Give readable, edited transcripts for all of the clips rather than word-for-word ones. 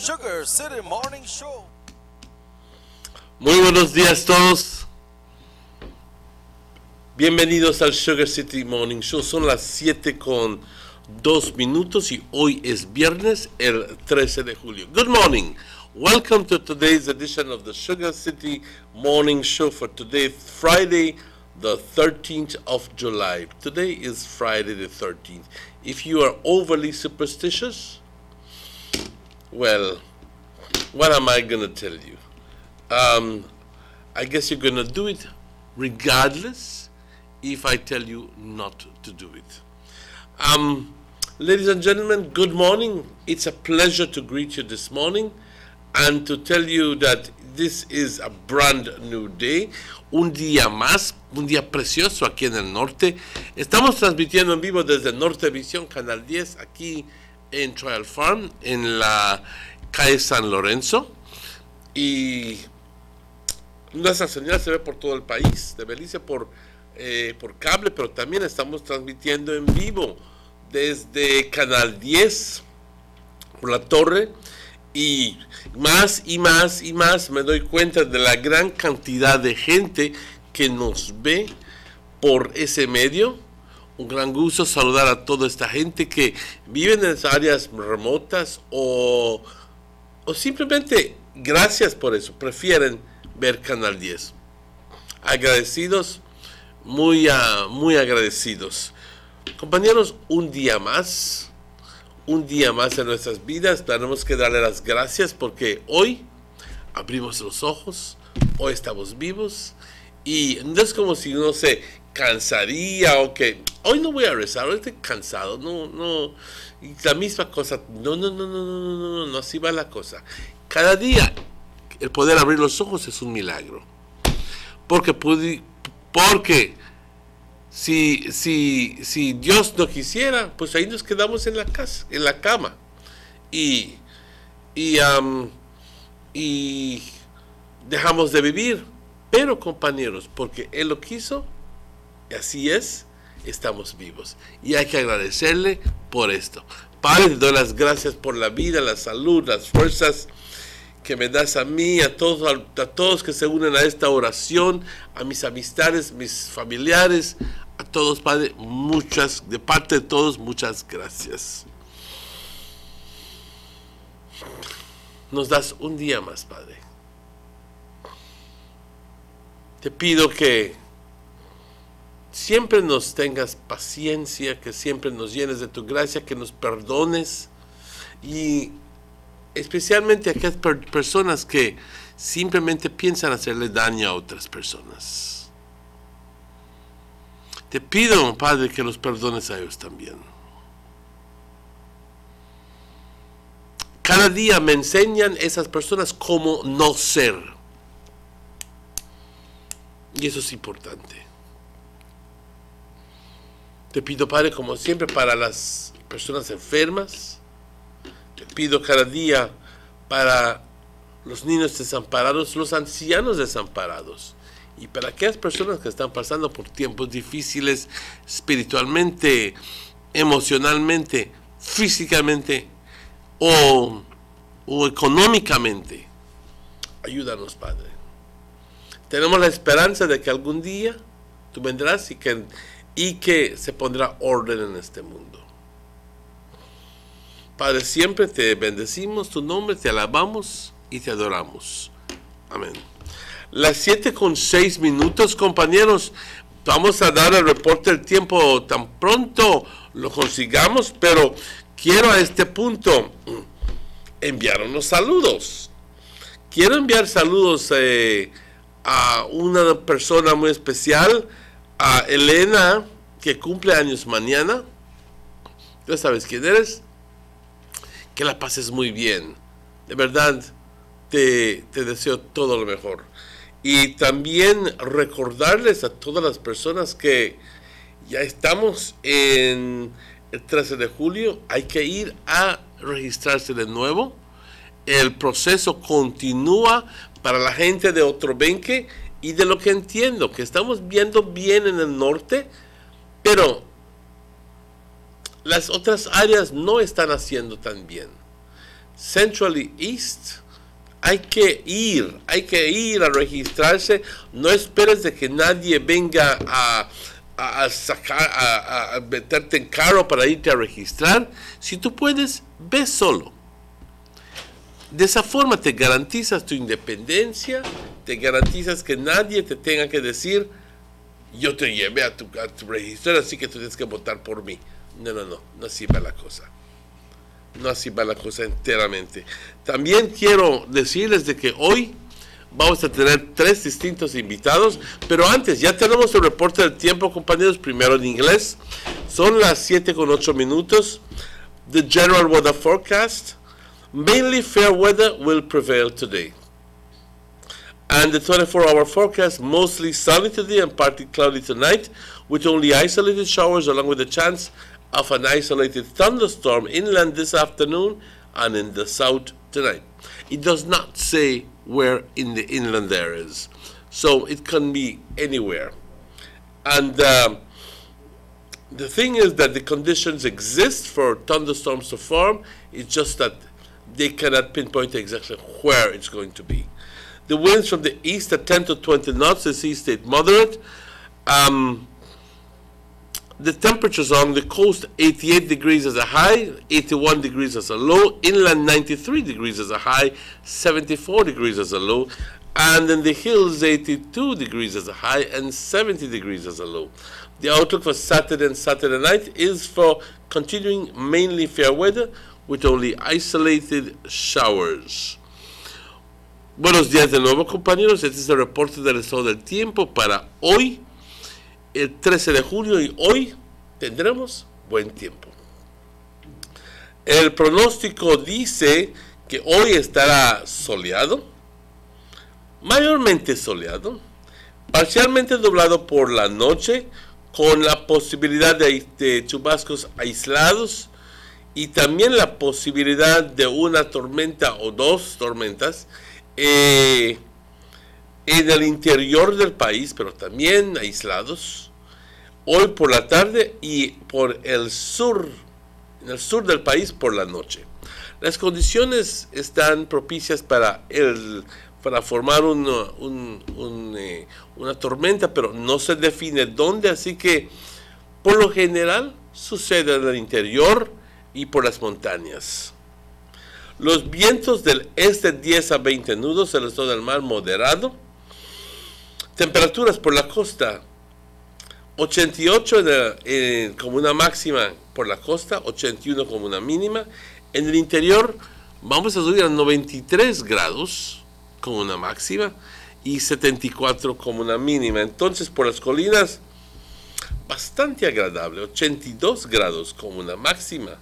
Sugar City Morning Show. Muy buenos días todos. Bienvenidos al Sugar City Morning Show. Son las 7:02 y hoy es viernes, el 13 de julio. Good morning. Welcome to today's edition of the Sugar City Morning Show for today, Friday, the 13th of July. Today is Friday the 13th. If you are overly superstitious, well, what am I going to tell you? I guess you're going to do it regardless if I tell you not to do it. Ladies and gentlemen, good morning. It's a pleasure to greet you this morning and to tell you that this is a brand new day. Un día más, un día precioso aquí en el norte. Estamos transmitiendo en vivo desde Nortevisión, Canal 10, aquí en Trial Farm, en la calle San Lorenzo, y nuestra señal se ve por todo el país, de Belice por cable, pero también estamos transmitiendo en vivo desde Canal 10 por la torre, y más y más y más me doy cuenta de la gran cantidad de gente que nos ve por ese medio. Un gran gusto saludar a toda esta gente que vive en las áreas remotas o simplemente gracias por eso, prefieren ver Canal 10. Agradecidos, muy agradecidos. Compañeros, un día más en nuestras vidas. Tenemos que darle las gracias porque hoy abrimos los ojos, hoy estamos vivos y no es como si uno se cansaría o que hoy no voy a rezar, hoy estoy cansado, no, y la misma cosa, no, así va la cosa. Cada día el poder abrir los ojos es un milagro, porque si Dios no quisiera, pues ahí nos quedamos en la casa, en la cama, y dejamos de vivir. Pero compañeros, porque Él lo quiso, y así es, estamos vivos. Y hay que agradecerle por esto. Padre, te doy las gracias por la vida, la salud, las fuerzas que me das a mí, a todos que se unen a esta oración, a mis amistades, mis familiares, a todos, Padre, de parte de todos, muchas gracias. Nos das un día más, Padre. Te pido que siempre nos tengas paciencia, que siempre nos llenes de tu gracia, que nos perdones, y especialmente a aquellas personas que simplemente piensan hacerle daño a otras personas. Te pido, Padre, que los perdones a ellos también. Cada día me enseñan esas personas cómo no ser. Y eso es importante. Te pido, Padre, como siempre, para las personas enfermas. Te pido cada día para los niños desamparados, los ancianos desamparados. Y para aquellas personas que están pasando por tiempos difíciles espiritualmente, emocionalmente, físicamente o económicamente. Ayúdanos, Padre. Tenemos la esperanza de que algún día tú vendrás y que y que se pondrá orden en este mundo. Padre, siempre te bendecimos tu nombre, te alabamos y te adoramos. Amén. Las 7:06, compañeros. Vamos a dar el reporte del tiempo tan pronto lo consigamos, pero quiero a este punto enviar unos saludos. Quiero enviar saludos a una persona muy especial, a Elena, que cumple años mañana. Ya sabes quién eres. Que la pases muy bien. De verdad, te deseo todo lo mejor. Y también recordarles a todas las personas que ya estamos en el 13 de julio. Hay que ir a registrarse de nuevo. El proceso continúa para la gente de Otro Benque, y de lo que entiendo, que estamos viendo bien en el norte, pero las otras áreas no están haciendo tan bien. Central y East, hay que ir a registrarse. No esperes de que nadie venga a meterte en carro para irte a registrar. Si tú puedes, ve solo. De esa forma te garantizas tu independencia, te garantizas que nadie te tenga que decir, yo te llevé a tu registro, así que tú tienes que votar por mí. No así va la cosa. No así va la cosa enteramente. También quiero decirles de que hoy vamos a tener 3 distintos invitados, pero antes ya tenemos el reporte del tiempo, compañeros, primero en inglés. Son las 7:08. The general weather forecast. Mainly fair weather will prevail today. And the 24-hour forecast, mostly sunny today and partly cloudy tonight, with only isolated showers along with a chance of an isolated thunderstorm inland this afternoon and in the south tonight. It does not say where in the inland areas, so it can be anywhere. And the thing is that the conditions exist for thunderstorms to form. It's just that they cannot pinpoint exactly where it's going to be. The winds from the east at 10 to 20 knots, the sea state moderate. The temperatures on the coast, 88 degrees as a high, 81 degrees as a low. Inland, 93 degrees as a high, 74 degrees as a low. And in the hills, 82 degrees as a high and 70 degrees as a low. The outlook for Saturday and Saturday night is for continuing mainly fair weather with only isolated showers. Buenos días de nuevo, compañeros. Este es el reporte del estado del tiempo para hoy, el 13 de julio, y hoy tendremos buen tiempo. El pronóstico dice que hoy estará soleado, mayormente soleado, parcialmente nublado por la noche, con la posibilidad de chubascos aislados y también la posibilidad de una tormenta o 2 tormentas en el interior del país, pero también aislados, hoy por la tarde y por el sur, en el sur del país por la noche. Las condiciones están propicias para formar una tormenta, pero no se define dónde, así que por lo general sucede en el interior y por las montañas. Los vientos del este 10 a 20 nudos, el estado del mar moderado. Temperaturas por la costa 88 como una máxima por la costa, 81 como una mínima. En el interior vamos a subir a 93 grados como una máxima y 74 como una mínima. Entonces por las colinas bastante agradable, 82 grados como una máxima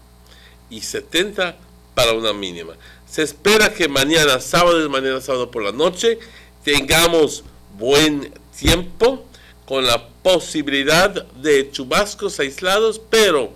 y 70 para una mínima. Se espera que mañana sábado por la noche tengamos buen tiempo con la posibilidad de chubascos aislados, pero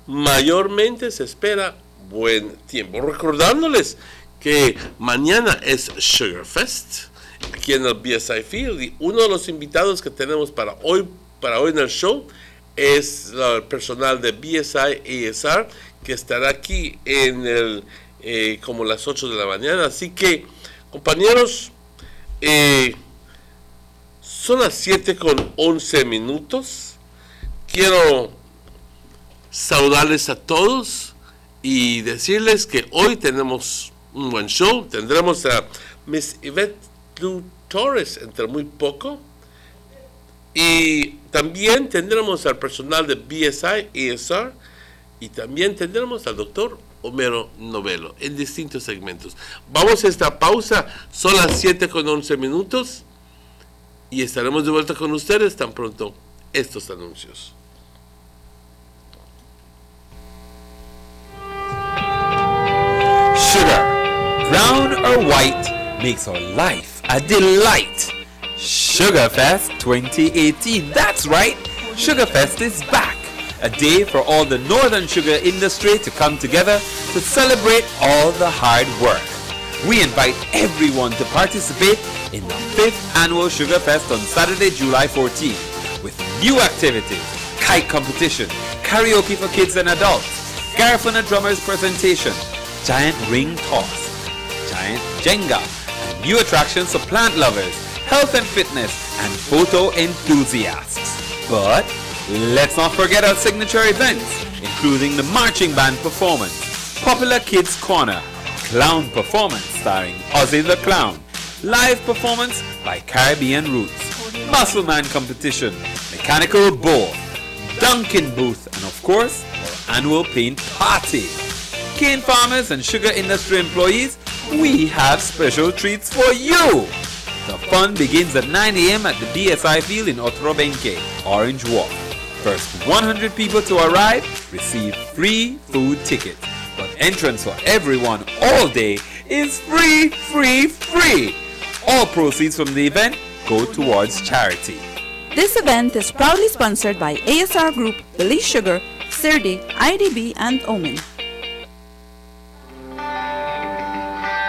mayormente se espera buen tiempo. Recordándoles que mañana es Sugar Fest aquí en el BSI Field, y uno de los invitados que tenemos para hoy en el show es el personal de BSI ASR, que estará aquí en como las 8 de la mañana. Así que, compañeros, Son las 7:11. Quiero saludarles a todos y decirles que hoy tenemos un buen show. Tendremos a Miss Yvette Lu Torres entre muy poco. Y también tendremos al personal de BSI, ESR. Y también tendremos al doctor Homero Novelo en distintos segmentos. Vamos a esta pausa. Son las 7:11. Y estaremos de vuelta con ustedes tan pronto estos anuncios. Sugar, brown or white, makes our life a delight. Sugarfest 2018, that's right, Sugarfest is back. A day for all the northern sugar industry to come together to celebrate all the hard work. We invite everyone to participate in the 5th annual Sugarfest on Saturday, July 14th, with new activities, kite competition, karaoke for kids and adults, Garifuna Drummers presentation, giant ring toss, giant Jenga, and new attractions for plant lovers, health and fitness, and photo enthusiasts. But let's not forget our signature events, including the marching band performance, popular kids corner, clown performance starring Ozzy the Clown, live performance by Caribbean Roots, muscle man competition, mechanical bull, Dunkin' booth, and of course, our annual paint party. Cane farmers and sugar industry employees, we have special treats for you. The fun begins at 9 a.m. at the BSI field in Otrobenke, Orange Walk. First 100 people to arrive receive free food tickets. But entrance for everyone all day is free. All proceeds from the event go towards charity. This event is proudly sponsored by ASR Group, Belize Sugar, CIRDI, IDB, and Omen.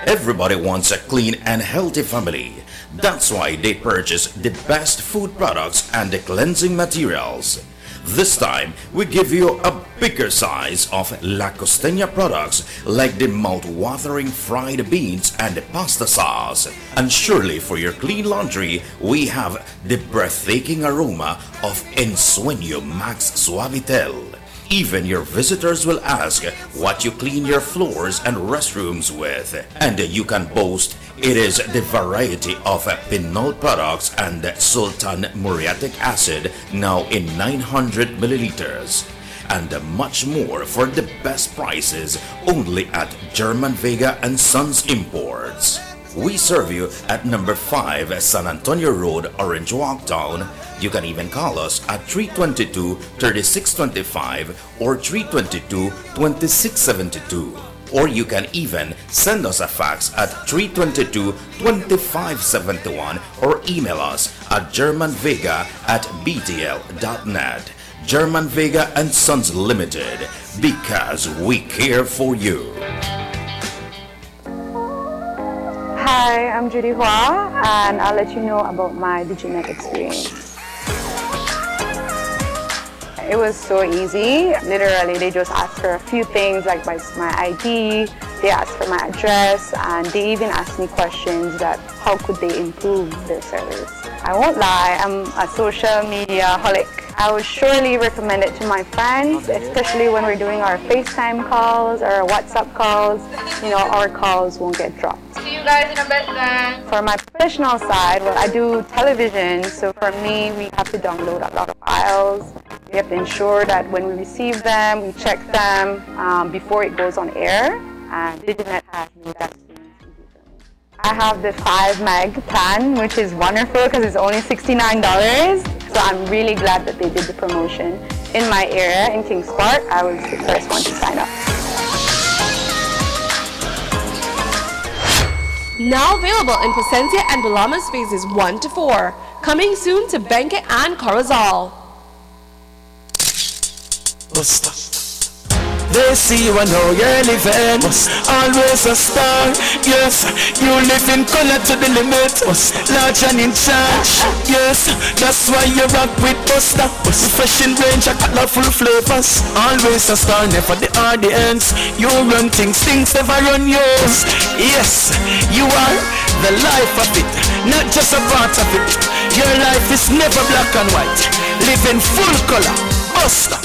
Everybody wants a clean and healthy family. That's why they purchase the best food products and the cleansing materials. This time, we give you a bigger size of La Costeña products like the mouth-watering fried beans and the pasta sauce. And surely for your clean laundry, we have the breathtaking aroma of Ensueño Max Suavitel. Even your visitors will ask what you clean your floors and restrooms with. And you can boast it is the variety of Pinol products and Sultan Muriatic acid now in 900 milliliters. And much more for the best prices only at German Vega and Sons Imports. We serve you at number 5 San Antonio Road, Orange Walk Town. You can even call us at 322-3625 or 322-2672. Or you can even send us a fax at 322-2571 or email us at germanvega@btl.net. German Vega and Sons Limited, because we care for you. Hi, I'm Judy Hua, and I'll let you know about my DigiNet experience. It was so easy. Literally, they just asked for a few things like my ID, they asked for my address, and they even asked me questions that how could they improve their service. I won't lie, I'm a social media holic. I would surely recommend it to my friends, especially when we're doing our FaceTime calls or our WhatsApp calls. You know, our calls won't get dropped. See you guys in a bit then. For my professional side, well, I do television, so for me, we have to download a lot of files. We have to ensure that when we receive them, we check them before it goes on air, and DigiNet has made that experience easy for me. I have the 5 meg plan, which is wonderful because it's only $69, so I'm really glad that they did the promotion. In my area, in Kings Park, I was the first one to sign up. Now available in Placencia and Bulamas phases 1 to 4. Coming soon to Benque and Corozal. They see you and how you're living. Always a star. Yes, you live in color to the limit. Large and in charge. Yes, that's why you rock with Buster. Fresh in range, a colorful flavors. Always a star, never the audience. You run things, things never run yours. Yes, you are the life of it, not just a part of it. Your life is never black and white. Live in full color. Buster.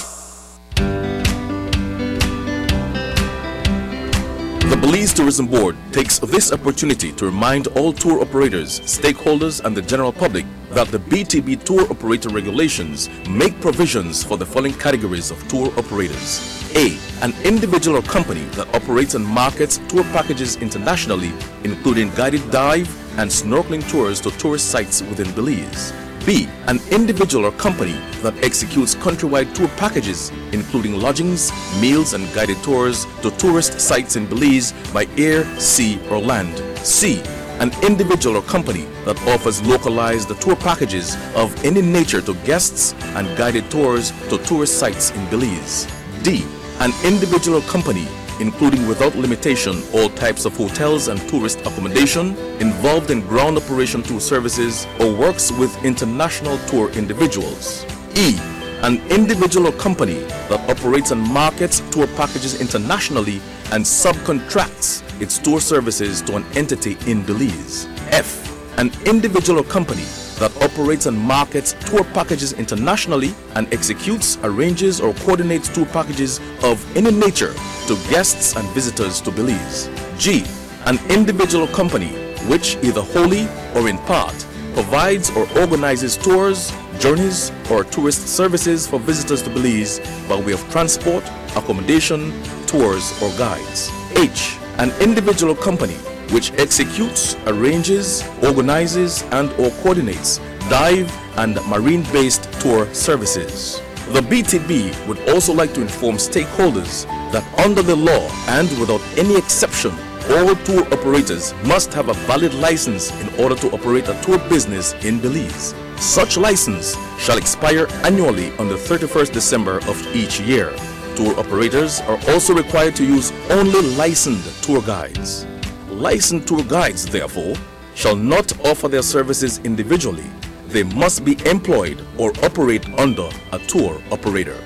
The Belize Tourism Board takes this opportunity to remind all tour operators, stakeholders and the general public that the BTB Tour Operator Regulations make provisions for the following categories of tour operators. A. An individual or company that operates and markets tour packages internationally, including guided dive and snorkeling tours to tourist sites within Belize. B. An individual or company that executes countrywide tour packages, including lodgings, meals and guided tours to tourist sites in Belize by air, sea or land. C. An individual or company that offers localized tour packages of any nature to guests and guided tours to tourist sites in Belize. D. An individual or company including without limitation all types of hotels and tourist accommodation, involved in ground operation tour services, or works with international tour individuals. E. An individual or company that operates and markets tour packages internationally and subcontracts its tour services to an entity in Belize. F. An individual or company that operates and markets tour packages internationally and executes, arranges or coordinates tour packages of any nature to guests and visitors to Belize. G. An individual or company which either wholly or in part provides or organizes tours, journeys or tourist services for visitors to Belize by way of transport, accommodation, tours or guides. H. An individual or company which executes, arranges, organizes and or coordinates dive and marine-based tour services. The BTB would also like to inform stakeholders that under the law and without any exception, all tour operators must have a valid license in order to operate a tour business in Belize. Such license shall expire annually on the 31st December of each year. Tour operators are also required to use only licensed tour guides. Licensed tour guides, therefore, shall not offer their services individually. They must be employed or operate under a tour operator.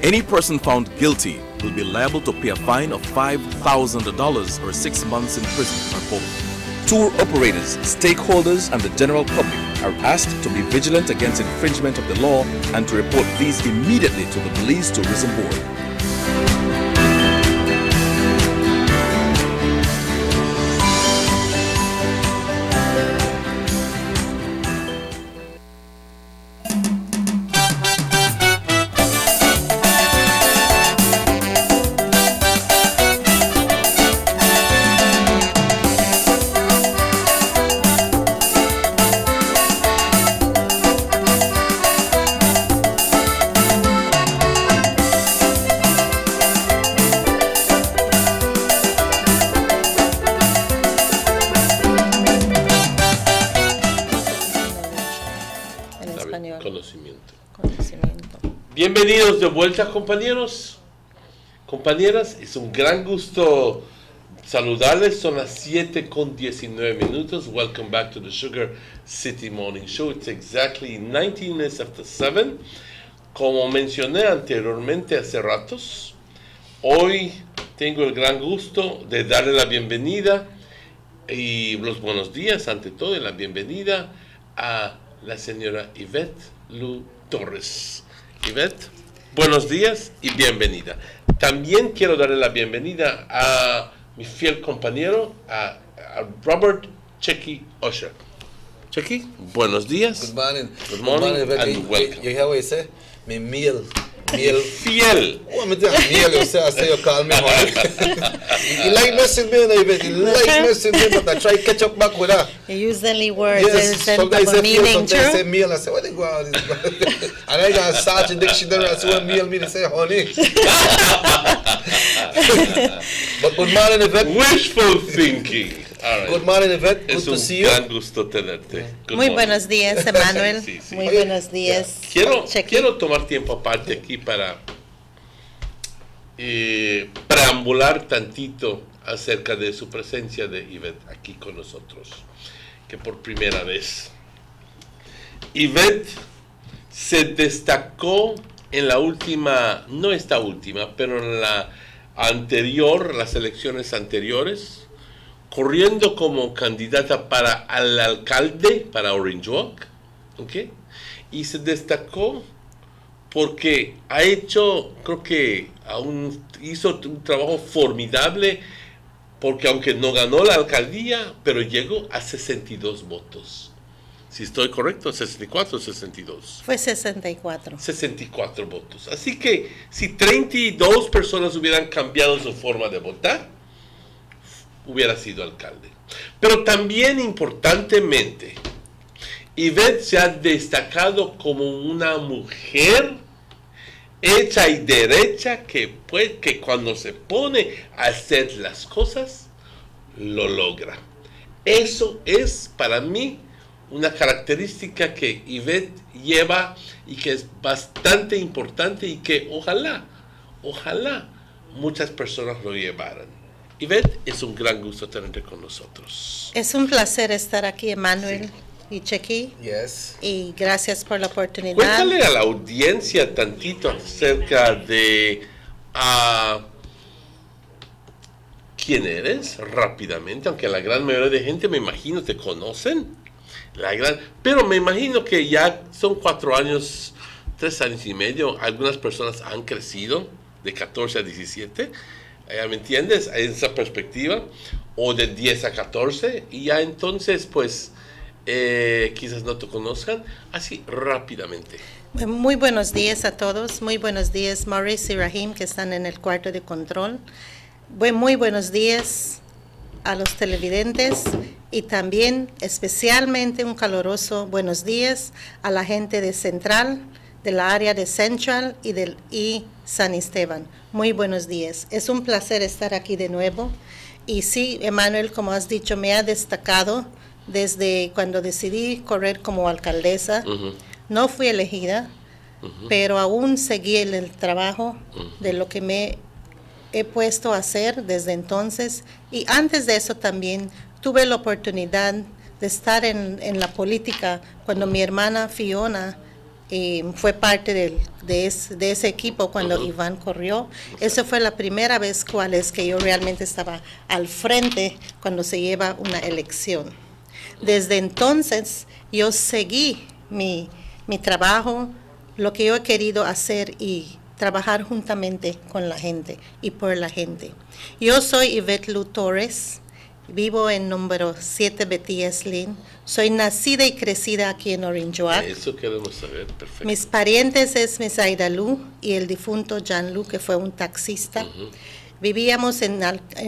Any person found guilty will be liable to pay a fine of $5,000 or 6 months in prison or both. Tour operators, stakeholders, and the general public are asked to be vigilant against infringement of the law and to report these immediately to the Belize Tourism Board. Bienvenidos de vuelta, compañeros, compañeras. Es un gran gusto saludarles. Son las 7:19. Welcome back to the Sugar City Morning Show. It's exactly 19 minutes after 7. Como mencioné anteriormente hace ratos, hoy tengo el gran gusto de darle la bienvenida y los buenos días, ante todo, y la bienvenida a la señora Yvette Lu Torres. Yvette, buenos días y bienvenida. También quiero darle la bienvenida a mi fiel compañero, a Robert Checky Usher. Checky, buenos días. Good morning. Good morning, Yvette. and welcome. You hear what he say? Me meal. Fiel. What me tell meal? You say, I say you call me honey. You like messing me, Yvette. You like messing me, but I try catch up back with her. You use only words yes, and sometimes say meaning, sometimes say meal. I say, what they go on? And I got search the dictionary. I say, what meal me? They say honey. But good morning, Yvette. Wishful thinking. All right. Good morning, Yvette. Good to see you. Es un gran gusto tenerte. Good Muy morning. buenos días, Emmanuel. Sí, sí. Muy buenos días. Quiero tomar tiempo aparte aquí para preambular tantito acerca de su presencia de Yvette aquí con nosotros, que por primera vez. Yvette se destacó en la última, no esta última, pero en la anterior, las elecciones anteriores, corriendo como candidata para al alcalde, para Orange Walk, ¿ok? Y se destacó porque ha hecho, creo que hizo un trabajo formidable, porque aunque no ganó la alcaldía, pero llegó a 62 votos. Si estoy correcto, 64 o 62. Fue 64. 64 votos. Así que si 32 personas hubieran cambiado su forma de votar, hubiera sido alcalde. Pero también importantemente, Yvette se ha destacado como una mujer hecha y derecha que cuando se pone a hacer las cosas, lo logra. Eso es para mí una característica que Yvette lleva y que es bastante importante y que ojalá muchas personas lo llevaran. Yvette, es un gran gusto tenerte con nosotros. Es un placer estar aquí, Emmanuel y Chequi. Yes. Y gracias por la oportunidad. Cuéntale a la audiencia tantito acerca de quién eres rápidamente, aunque la gran mayoría de gente, me imagino, te conocen. Pero me imagino que ya son 4 años, 3 años y medio. Algunas personas han crecido de 14 a 17. ¿Me entiendes? En esa perspectiva. O de 10 a 14. Y ya entonces, pues, quizás no te conozcan. Así, rápidamente. Muy buenos días a todos. Muy buenos días, Maurice y Rahim, que están en el cuarto de control. Muy buenos días a los televidentes. Y también especialmente un caluroso buenos días a la gente de Central, de la área de Central y San Esteban. Muy buenos días. Es un placer estar aquí de nuevo. Y sí, Emmanuel, como has dicho, me ha destacado desde cuando decidí correr como alcaldesa. No fui elegida, pero aún seguí el trabajo de lo que me he puesto a hacer desde entonces. Y antes de eso también tuve la oportunidad de estar en la política cuando mi hermana Fiona fue parte de ese equipo cuando Iván corrió. Esa fue la primera vez que yo realmente estaba al frente cuando se lleva una elección. Desde entonces yo seguí mi trabajo, lo que yo he querido hacer y trabajar juntamente con la gente y por la gente. Yo soy Yvette Lu Torres. Vivo en número 7 Betías Lane. Soy nacida y crecida aquí en Orange Walk. Eso queremos saber, perfecto. Mis parientes es Miss Aida Lu y el difunto Jan Lu, que fue un taxista. Vivíamos en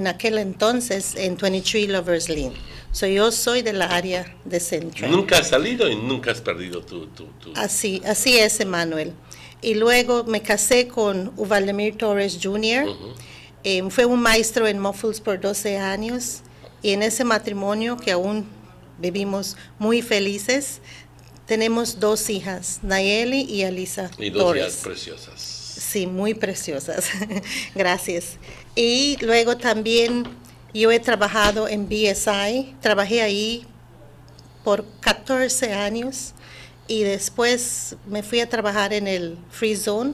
aquel entonces en 23 Lovers Lane. Yo soy de la área de Central. Nunca has salido y nunca has perdido tu... Así es, Emmanuel. Y luego me casé con Uvaldemir Torres Jr. Fue un maestro en Muffles por 12 años. Y en ese matrimonio, que aún vivimos muy felices, tenemos 2 hijas, Nayeli y Alisa Torres. Y 2 hijas preciosas. Sí, muy preciosas. Gracias. Y luego también yo he trabajado en BSI. Trabajé ahí por 14 años. Y después me fui a trabajar en el Free Zone.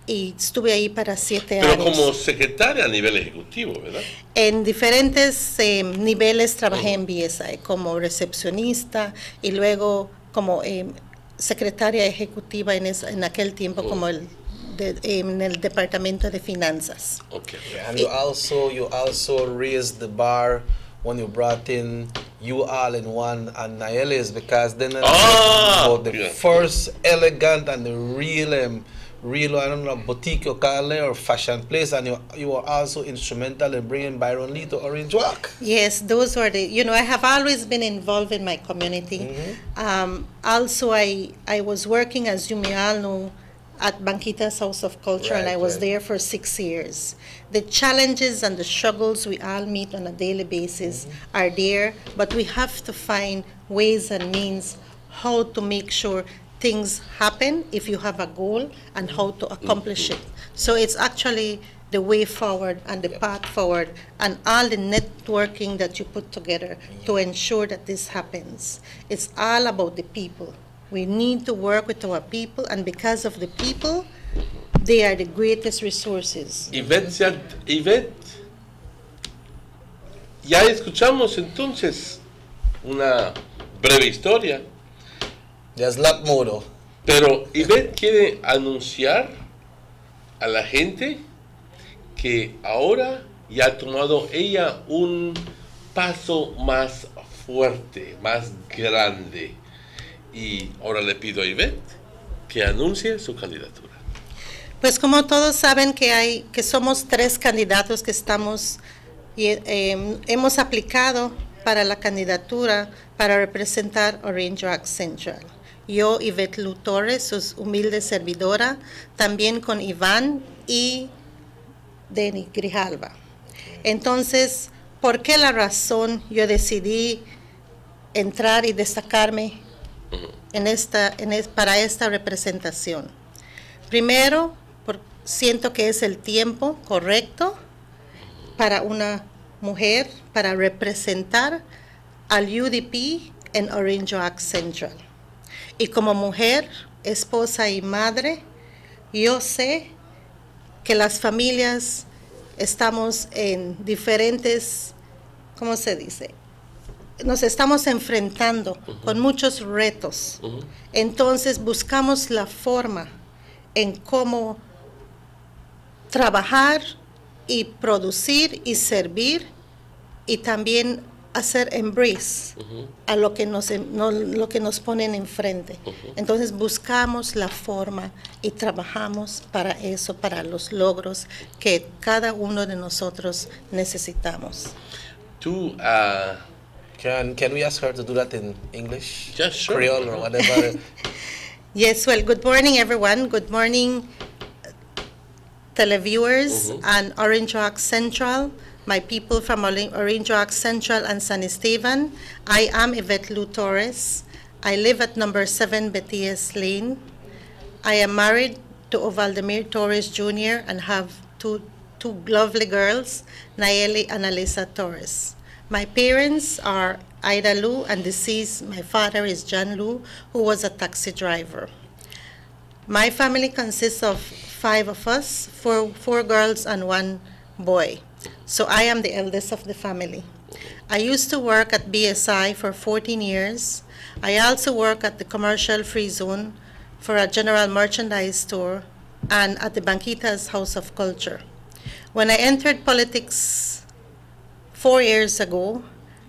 Y estuve ahí para 7 años. Pero como secretaria a nivel ejecutivo, ¿verdad? En diferentes niveles trabajé en BSI, como recepcionista y luego como secretaria ejecutiva en aquel tiempo como en el departamento de finanzas. Okay. And you also raised the bar when you brought in you all in one and Nayelis, because then about the first elegant and the real, I don't know, boutique you call it, or fashion place, and you were also instrumental in bringing Byron Lee to Orange Walk. Yes, those were I have always been involved in my community. Also, I was working, as you may all know, at Banquita's House of Culture, and I was there for 6 years. The challenges and the struggles we all meet on a daily basis are there, but we have to find ways and means how to make sure things happen if you have a goal and how to accomplish it. So it's actually the way forward and the path forward and all the networking that you put together to ensure that this happens. It's all about the people. We need to work with our people, and because of the people, they are the greatest resources. Yvette, ya escuchamos entonces una breve historia. There's a lot more though. Pero Yvette quiere anunciar a la gente que ahora ya ha tomado ella un paso más fuerte, más grande. Y ahora le pido a Yvette que anuncie su candidatura. Pues como todos saben que somos 3 candidatos que hemos aplicado para la candidatura para representar Orange Walk Central. Yo, Yvette Lu Torres, su humilde servidora, también con Iván y Denny Grijalva. Entonces, ¿por qué la razón yo decidí entrar y destacarme para esta representación? Primero, siento que es el tiempo correcto para una mujer para representar al UDP en Orange Walk Central. Y como mujer, esposa y madre, yo sé que las familias estamos en diferentes, ¿cómo se dice? Nos estamos enfrentando con muchos retos. Entonces buscamos la forma en cómo trabajar y producir y servir y también hacer embrace a lo que nos ponen enfrente. Entonces buscamos la forma y trabajamos para eso, para los logros que cada uno de nosotros necesitamos. Tú, can we ask her to do that in English? Yeah, sure. Creole or whatever. Yes, well, good morning, everyone. Good morning, televiewers and Orange Walk Central. My people from Orange Walk Central and San Esteban. I am Yvette Lu Torres. I live at number 7 Betias Lane. I am married to Ovaldemir Torres Jr. and have two lovely girls, Nayeli and Alisa Torres. My parents are Ida Lu and deceased. My father is John Lu, who was a taxi driver. My family consists of 5 of us, four girls and 1 boy. So I am the eldest of the family. I used to work at BSI for 14 years. I also work at the Commercial Free Zone for a general merchandise store and at the Banquitas House of Culture. When I entered politics 4 years ago,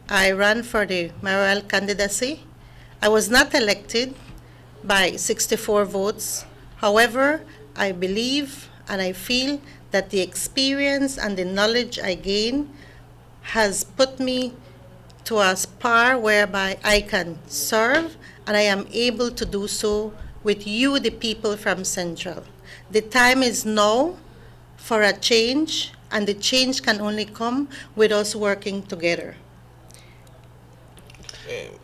I ran for the mayoral candidacy. I was not elected by 64 votes. However, I believe and I feel that the experience and the knowledge I gain has put me to a par whereby I can serve and I am able to do so with you, the people from Central. The time is now for a change, and the change can only come with us working together.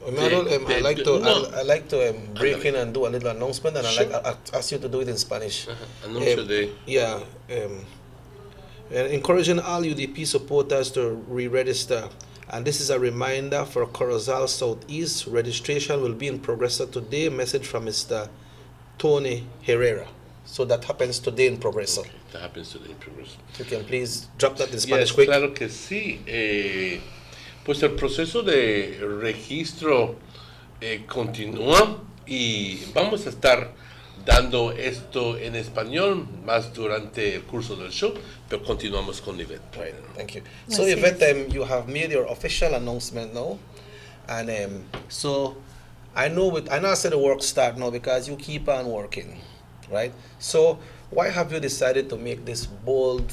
I'd like to break in and do a little announcement, and I'd ask you to do it in Spanish. Encouraging all UDP supporters to re-register, and this is a reminder for Corozal Southeast. Registration will be in progress today. Message from Mr. Tony Herrera. So that happens today in Progreso. Okay, that happens today in Progreso. You can please drop that in Spanish quick. Claro que sí. Pues el proceso de registro continúa y vamos a estar dando esto en español más durante el curso del show, pero continuamos con Yvette. Right, thank you. So Yvette, you have made your official announcement now, and so I know I said the work start now because you keep on working, right? So why have you decided to make this bold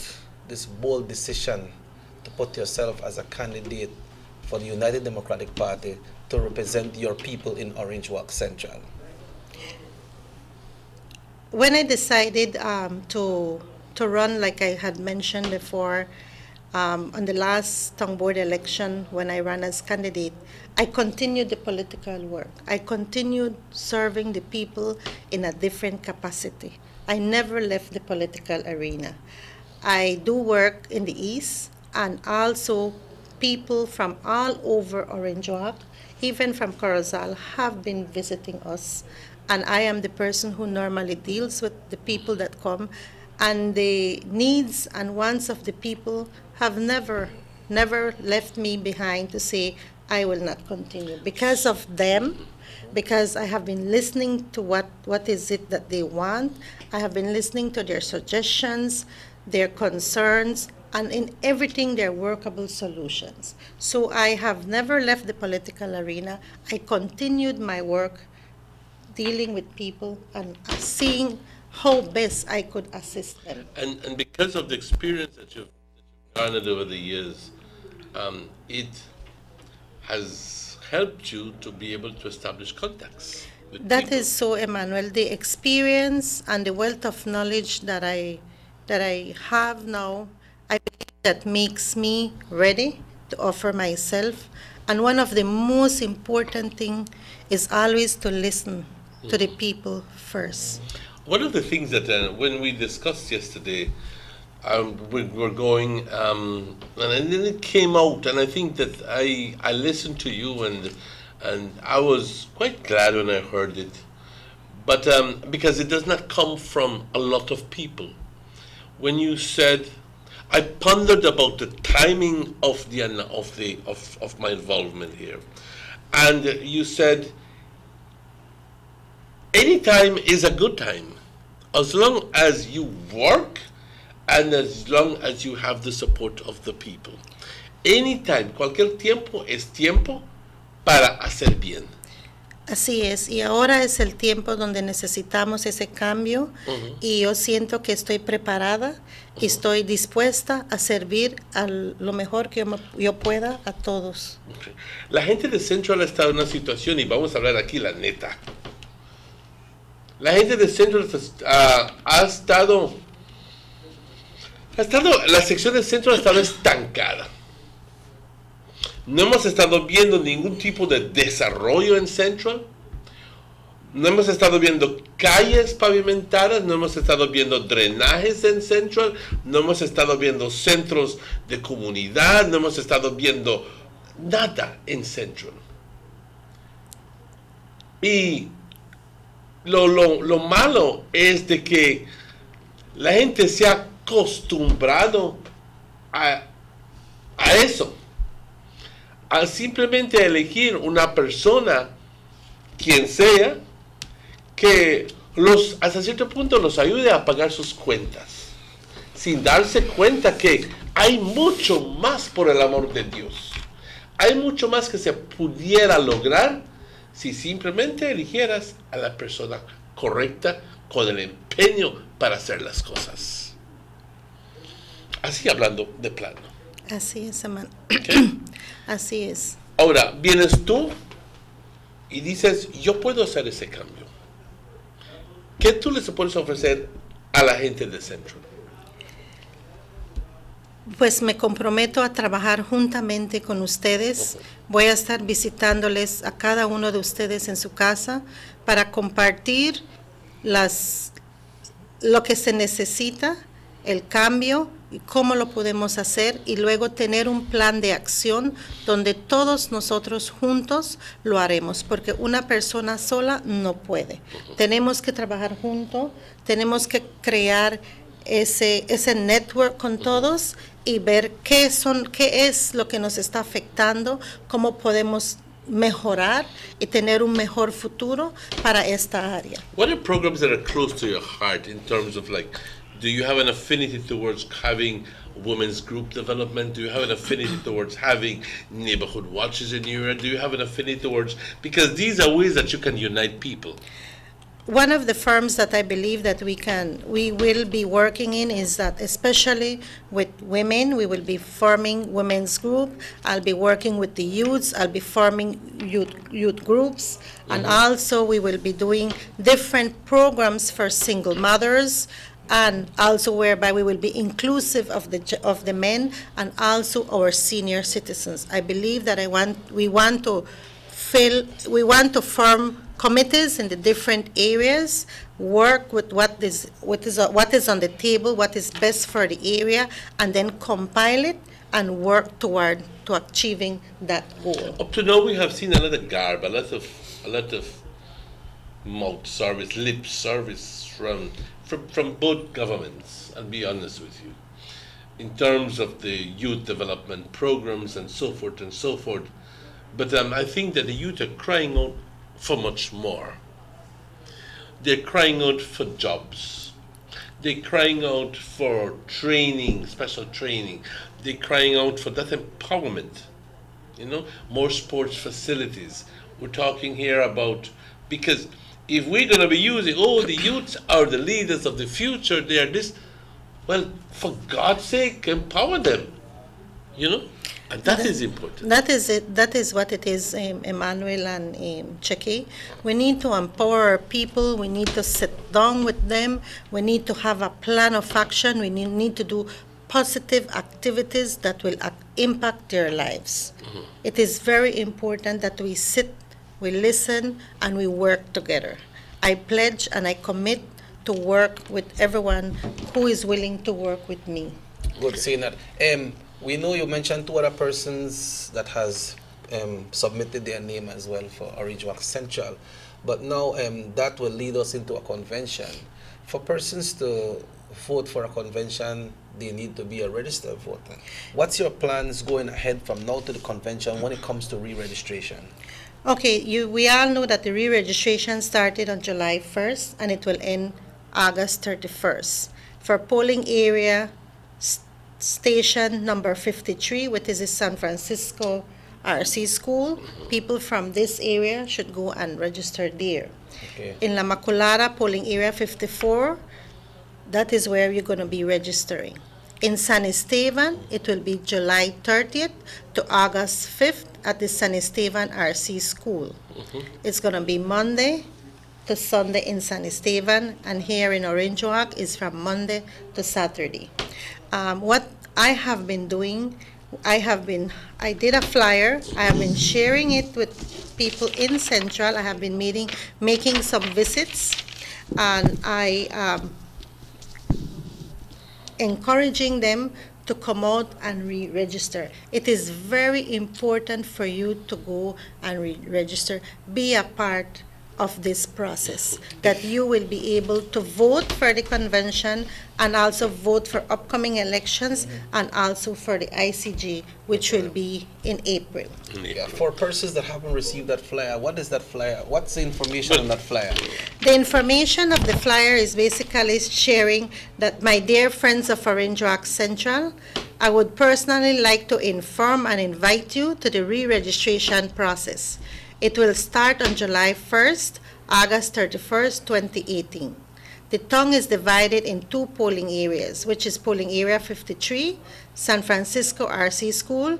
decision to put yourself as a candidate for the United Democratic Party to represent your people in Orange Walk Central? When I decided to run, like I had mentioned before, On the last town board election, when I ran as candidate, I continued the political work. I continued serving the people in a different capacity. I never left the political arena. I do work in the East, and also people from all over Orange Walk, even from Corozal, have been visiting us. And I am the person who normally deals with the people that come, and the needs and wants of the people have never left me behind to say, I will not continue. Because of them, because I have been listening to what is it that they want, I have been listening to their suggestions, their concerns, and in everything their workable solutions. So I have never left the political arena. I continued my work dealing with people and seeing how best I could assist them. And because of the experience that you've garnered over the years, it has helped you to be able to establish contacts with That people. is so, Emmanuel. The experience and the wealth of knowledge that I have now, I believe that makes me ready to offer myself. And one of the most important things is always to listen to the people first. One of the things that when we discussed yesterday, we were going, and then it came out, and I think that I listened to you, and I was quite glad when I heard it, but because it does not come from a lot of people. When you said, I pondered about the timing of my involvement here, and you said, any time is a good time, as long as you work and as long as you have the support of the people. Anytime, cualquier tiempo es tiempo para hacer bien. Así es, y ahora es el tiempo donde necesitamos ese cambio, y yo siento que estoy preparada y estoy dispuesta a servir a lo mejor que yo pueda a todos. Okay. La gente de Central ha estado en una situación, y vamos a hablar aquí la neta. La gente de Central la sección de Central ha estado estancada. No hemos estado viendo ningún tipo de desarrollo en Central. No hemos estado viendo calles pavimentadas, no hemos estado viendo drenajes en Central, no hemos estado viendo centros de comunidad, no hemos estado viendo nada en Central. Y lo malo es de que la gente se ha acostumbrado a eso, a simplemente elegir una persona, quien sea, que hasta cierto punto los ayude a pagar sus cuentas, sin darse cuenta que hay mucho más por el amor de Dios. Hay mucho más que se pudiera lograr si simplemente eligieras a la persona correcta con el empeño para hacer las cosas. Así hablando de plano. Así es, hermano. Okay. Así es. Ahora, vienes tú y dices, yo puedo hacer ese cambio. ¿Qué tú les puedes ofrecer a la gente de Central? Pues me comprometo a trabajar juntamente con ustedes. Voy a estar visitándoles a cada uno de ustedes en su casa para compartir lo que se necesita, el cambio y cómo lo podemos hacer, y luego tener un plan de acción donde todos nosotros juntos lo haremos, porque una persona sola no puede. Tenemos que trabajar juntos, tenemos que crear ese network con todos y ver qué es lo que nos está afectando, cómo podemos mejorar y tener un mejor futuro para esta área. What are programs that are close to your heart in terms of, like, do you have an affinity towards having women's group development? Do you have an affinity towards having neighborhood watches in your area? Do you have an affinity towards, because these are ways that you can unite people. One of the firms that I believe that we will be working in is that, especially with women, we will be forming women's group. I'll be working with the youths. I'll be forming youth groups, and also we will be doing different programs for single mothers and also whereby we will be inclusive of the men and also our senior citizens. I believe that we want to form committees in the different areas, work with what is on the table, what is best for the area, and then compile it and work toward achieving that goal. Up to now, we have seen a lot of garb, a lot of mouth service, lip service from both governments. I'll be honest with you, in terms of the youth development programs and so forth and so forth. But I think that the youth are crying out for much more. They're crying out for jobs. They're crying out for training, special training. They're crying out for that empowerment, more sports facilities. We're talking here about, because if we're going to be using, the youth are the leaders of the future, they are this, well, for God's sake, empower them, And that is important. That is it. That is what it is, Emmanuel and Cheki. We need to empower our people. We need to sit down with them. We need to have a plan of action. We need to do positive activities that will impact their lives. Mm-hmm. It is very important that we sit, we listen, and we work together. I pledge and I commit to work with everyone who is willing to work with me. Good seeing that. We know you mentioned two other persons that has submitted their name as well for Orange Walk Central, but now that will lead us into a convention. For persons to vote for a convention, they need to be a registered voter. What's your plans going ahead from now to the convention when it comes to re-registration? Okay, we all know that the re-registration started on July 1st and it will end August 31st. For polling area station number 53, which is the San Francisco RC School, people from this area should go and register there. Okay. In La Maculata, polling area 54, that is where you're going to be registering. In San Esteban, it will be July 30th to August 5th at the San Esteban RC School. Mm-hmm. It's going to be Monday to Sunday in San Esteban, and here in Orange Walk is from Monday to Saturday. What I have been doing, I did a flyer. I have been sharing it with people in Central. I have been making some visits, and I encouraging them to come out and re-register. It is very important for you to go and re-register. Be a part of this process, that you will be able to vote for the convention and also vote for upcoming elections and also for the ICG, which will be in April. Yeah, for persons that haven't received that flyer, what is that flyer? What's the information on that flyer? The information of the flyer is basically sharing that, my dear friends of Orange Walk Central, I would personally like to inform and invite you to the re-registration process. It will start on July 1st, August 31st, 2018. The tongue is divided in two polling areas, which is polling area 53, San Francisco RC School,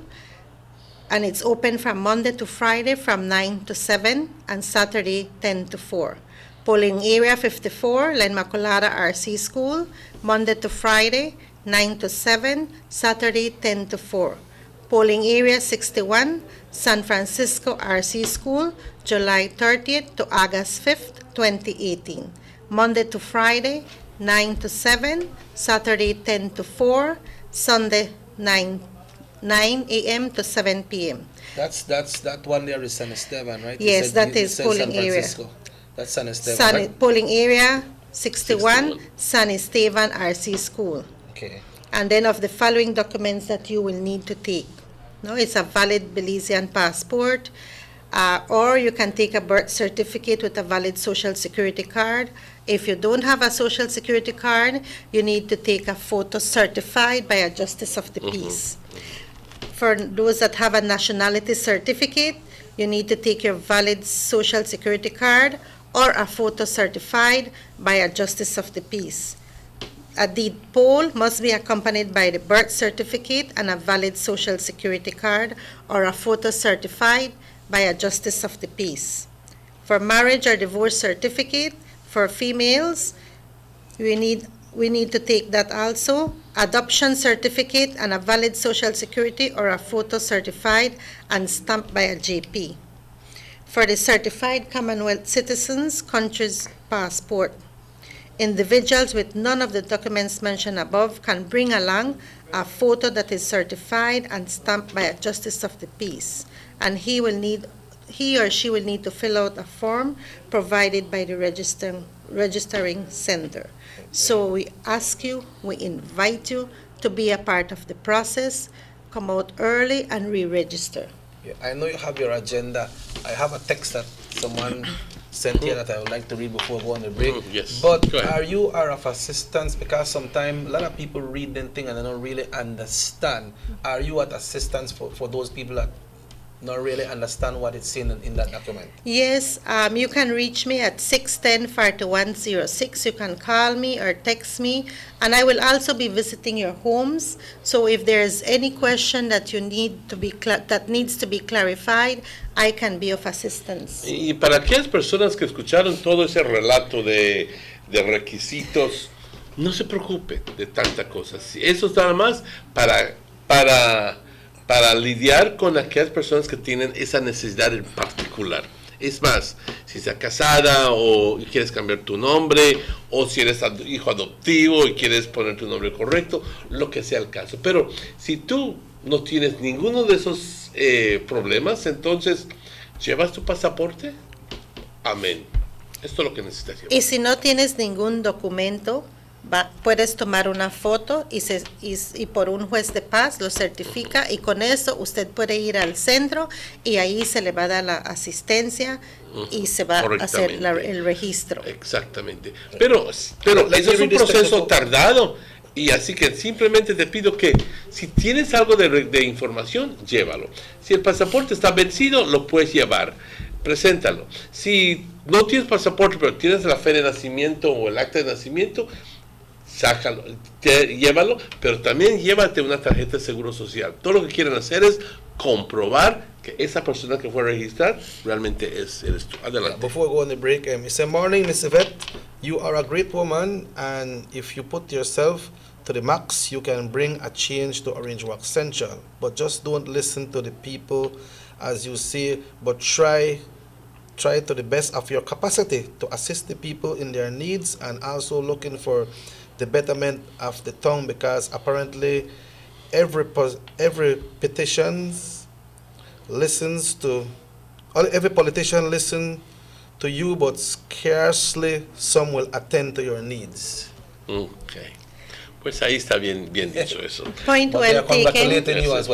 and it's open from Monday to Friday from 9 to 7 and Saturday 10 to 4. Polling area 54, La Maculata RC School, Monday to Friday 9 to 7, Saturday 10 to 4. Polling area 61, San Francisco RC School, July 30th to August 5th, 2018. Monday to Friday, 9 to 7, Saturday 10 to 4, Sunday 9 a.m. to 7 p.m. That one there is San Esteban, right? Yes, that is polling area. That's San Esteban, right? Polling area 61, San Esteban RC School. Okay. And then of the following documents that you will need to take. No, it's a valid Belizean passport, or you can take a birth certificate with a valid social security card. If you don't have a social security card, you need to take a photo certified by a justice of the peace. For those that have a nationality certificate, you need to take your valid social security card or a photo certified by a justice of the peace. A deed poll must be accompanied by the birth certificate and a valid social security card or a photo certified by a justice of the peace. For marriage or divorce certificate, for females, we need we need to take that also. Adoption certificate and a valid social security or a photo certified and stamped by a JP. For the certified Commonwealth citizens, country's passport. Individuals with none of the documents mentioned above can bring along a photo that is certified and stamped by a justice of the peace, and he or she will need to fill out a form provided by the registering center. So we ask you, we invite you to be a part of the process, come out early and re-register. Yeah, I know you have your agenda. I have a text that someone sent here that I would like to read before we go on the break. Yes. But are you of assistance? Because sometimes a lot of people read them thing and they don't really understand. Are you at assistance for those people that not really understand what it's in that document? Yes, you can reach me at 610-4106. You can call me or text me, and I will also be visiting your homes. So if there's any question that you need to be that needs to be clarified, I can be of assistance. Y para aquellas personas que escucharon todo ese relato de requisitos, no se preocupe de tantas cosas. Eso es nada más para lidiar con aquellas personas que tienen esa necesidad en particular. Es más, si estás casada o quieres cambiar tu nombre, o si eres hijo adoptivo y quieres poner tu nombre correcto, lo que sea el caso. Pero si tú no tienes ninguno de esos problemas, entonces, ¿llevas tu pasaporte? Amén. Esto es lo que necesitas llevar. Y si no tienes ningún documento, puedes tomar una foto y por un juez de paz lo certifica, y con eso usted puede ir al centro y ahí se le va a dar la asistencia y se va a hacer el registro. Exactamente. Pero eso es un proceso tardado, y así que simplemente te pido que si tienes algo de información, llévalo. Si el pasaporte está vencido, lo puedes llevar. Preséntalo. Si no tienes pasaporte, pero tienes la fe de nacimiento o el acta de nacimiento, sácalo, llévalo, pero también llévate una tarjeta de seguro social. Todo lo que quieren hacer es comprobar que esa persona que fue a registrar realmente eres tú. Adelante. Before we go on the break, Mr. Morning, Miss Yvette, you are a great woman, and if you put yourself to the max, you can bring a change to Orange Walk Central. But just don't listen to the people, as you say, but try to the best of your capacity to assist the people in their needs, and also looking for the betterment of the town, because apparently every politician listens to you, but scarcely some will attend to your needs. Okay. Pues ahí está bien dicho eso. Point well taken.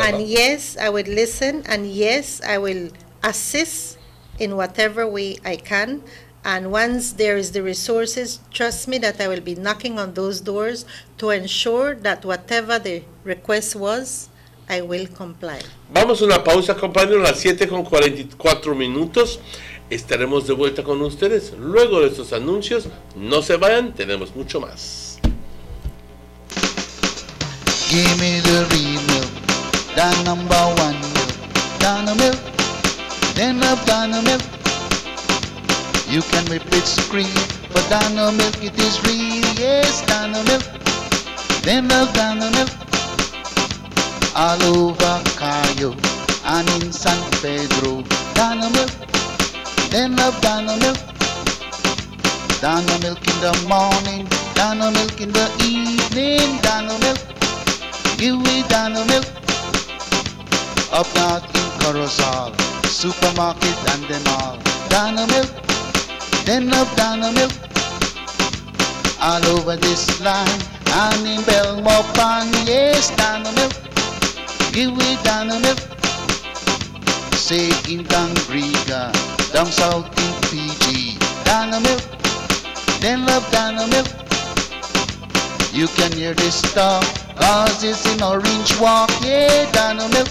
And yes, I would listen, and yes, I will assist in whatever way I can. And once there is the resources, trust me that I will be knocking on those doors to ensure that whatever the request was, I will comply. Vamos a una pausa, compañeros, a las 7:44. Estaremos de vuelta con ustedes luego de estos anuncios. No se vayan, tenemos mucho más. Give me the real milk, the number one milk, Dano milk, then love Dano milk. You can whip it cream, but Dano milk it is real, yes, Dano milk, then love Dano milk. All over Cayo and in San Pedro, Dano milk, then love Dano milk. Dano milk in the morning, Dano milk in the evening, Dano milk. Give me Dano milk. Up north in Corozal, supermarket and them all. Dano milk, then love Dano milk. All over this land and in Belmopan, yes, Dano milk. Give me Dano milk. Say in Dangriga, down south in PG, Dano milk, then love Dano milk. You can hear this talk, cause it's in Orange Walk, yeah, Dano milk.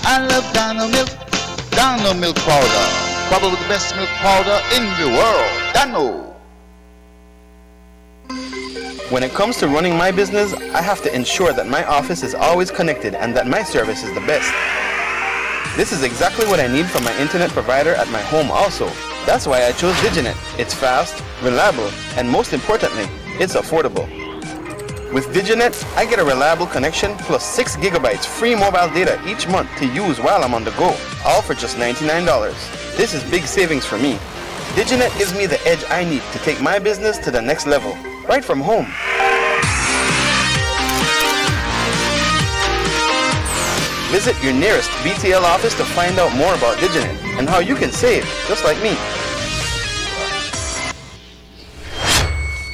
I love Dano milk. Dano milk powder, probably the best milk powder in the world. Dano. When it comes to running my business, I have to ensure that my office is always connected and that my service is the best. This is exactly what I need from my internet provider at my home also. That's why I chose Diginet. It's fast, reliable, and most importantly, it's affordable. With Diginet, I get a reliable connection plus 6 gigabytes free mobile data each month to use while I'm on the go, all for just $99. This is big savings for me. Diginet gives me the edge I need to take my business to the next level, right from home. Visit your nearest BTL office to find out more about Diginet and how you can save, just like me.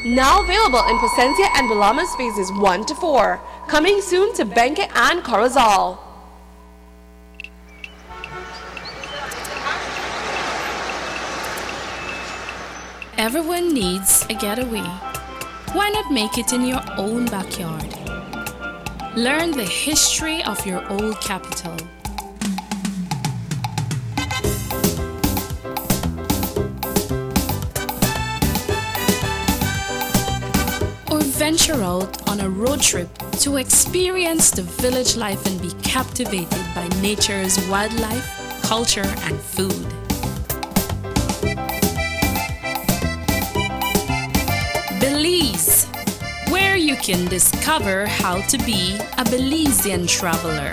Now available in Placencia and Bulamas phases 1 to 4. Coming soon to Benque and Corozal. Everyone needs a getaway. Why not make it in your own backyard? Learn the history of your old capital. Or venture out on a road trip to experience the village life and be captivated by nature's wildlife, culture, and food. Belize, where you can discover how to be a Belizean traveler.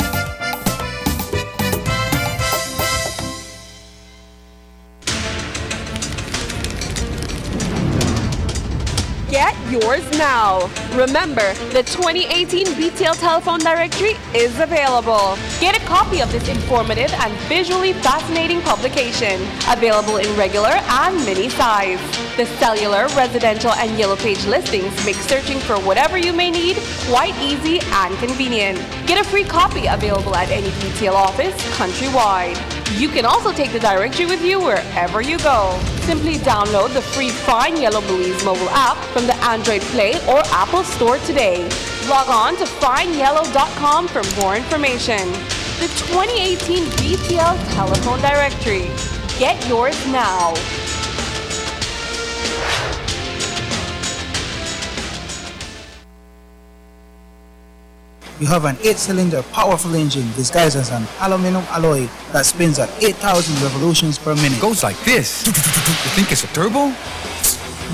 Get yours now. Remember, the 2018 BTL Telephone Directory is available. Get a copy of this informative and visually fascinating publication, available in regular and mini size. The cellular, residential, and yellow page listings make searching for whatever you may need quite easy and convenient. Get a free copy available at any BTL office countrywide. You can also take the directory with you wherever you go. Simply download the free Find Yellow Belize mobile app from the Android Play or Apple Store today. Log on to findyellow.com for more information. The 2018 BTL Telephone Directory. Get yours now. You have an 8-cylinder powerful engine disguised as an aluminum alloy that spins at 8,000 revolutions per minute. Goes like this. You think it's a turbo?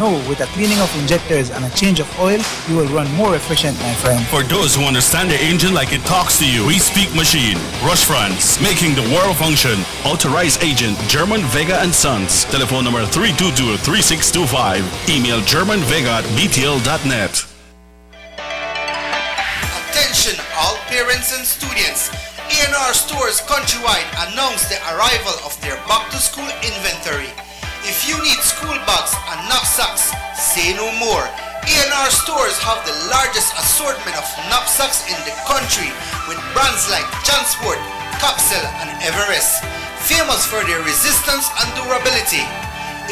No, with a cleaning of injectors and a change of oil, you will run more efficient, my friend. For those who understand the engine like it talks to you, we speak machine. Rush France, making the world function. Authorized agent, German Vega & Sons. Telephone number 322-3625. Email germanvega@btl.net. Attention all parents and students. A&R Stores countrywide announced the arrival of their back-to-school inventory. If you need school bags and knapsacks, say no more. A&R Stores have the largest assortment of knapsacks in the country with brands like Jansport, Capsule, and Everest, famous for their resistance and durability.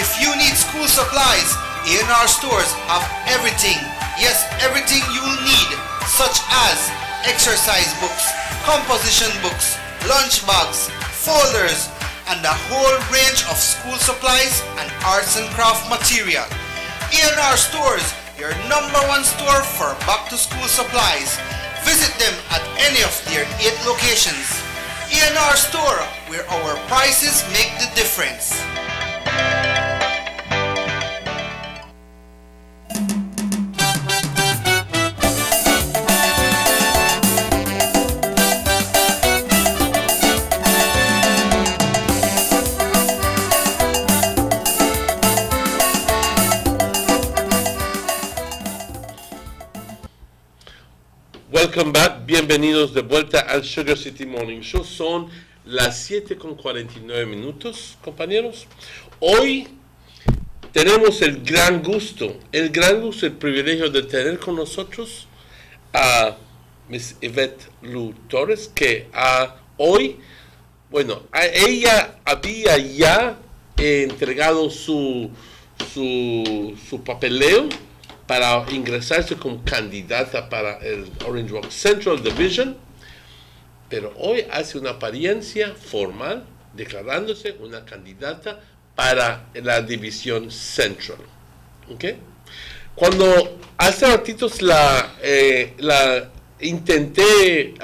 If you need school supplies, A&R Stores have everything, yes, everything you'll need, such as exercise books, composition books, lunch bags, folders, and a whole range of school supplies and arts and craft material. A&R Stores, your #1 store for back-to-school supplies. Visit them at any of their 8 locations. A&R Store, where our prices make the difference. Welcome back, bienvenidos de vuelta al Sugar City Morning Show. Son las 7:49 minutos, compañeros. Hoy tenemos el gran gusto, el privilegio de tener con nosotros a Miss Yvette Lu Torres, que hoy, bueno, ella había ya entregado su papeleo para ingresarse como candidata para el Orange Walk Central Division, pero hoy hace una apariencia formal declarándose una candidata para la División Central. ¿Okay? Cuando hace ratitos la intenté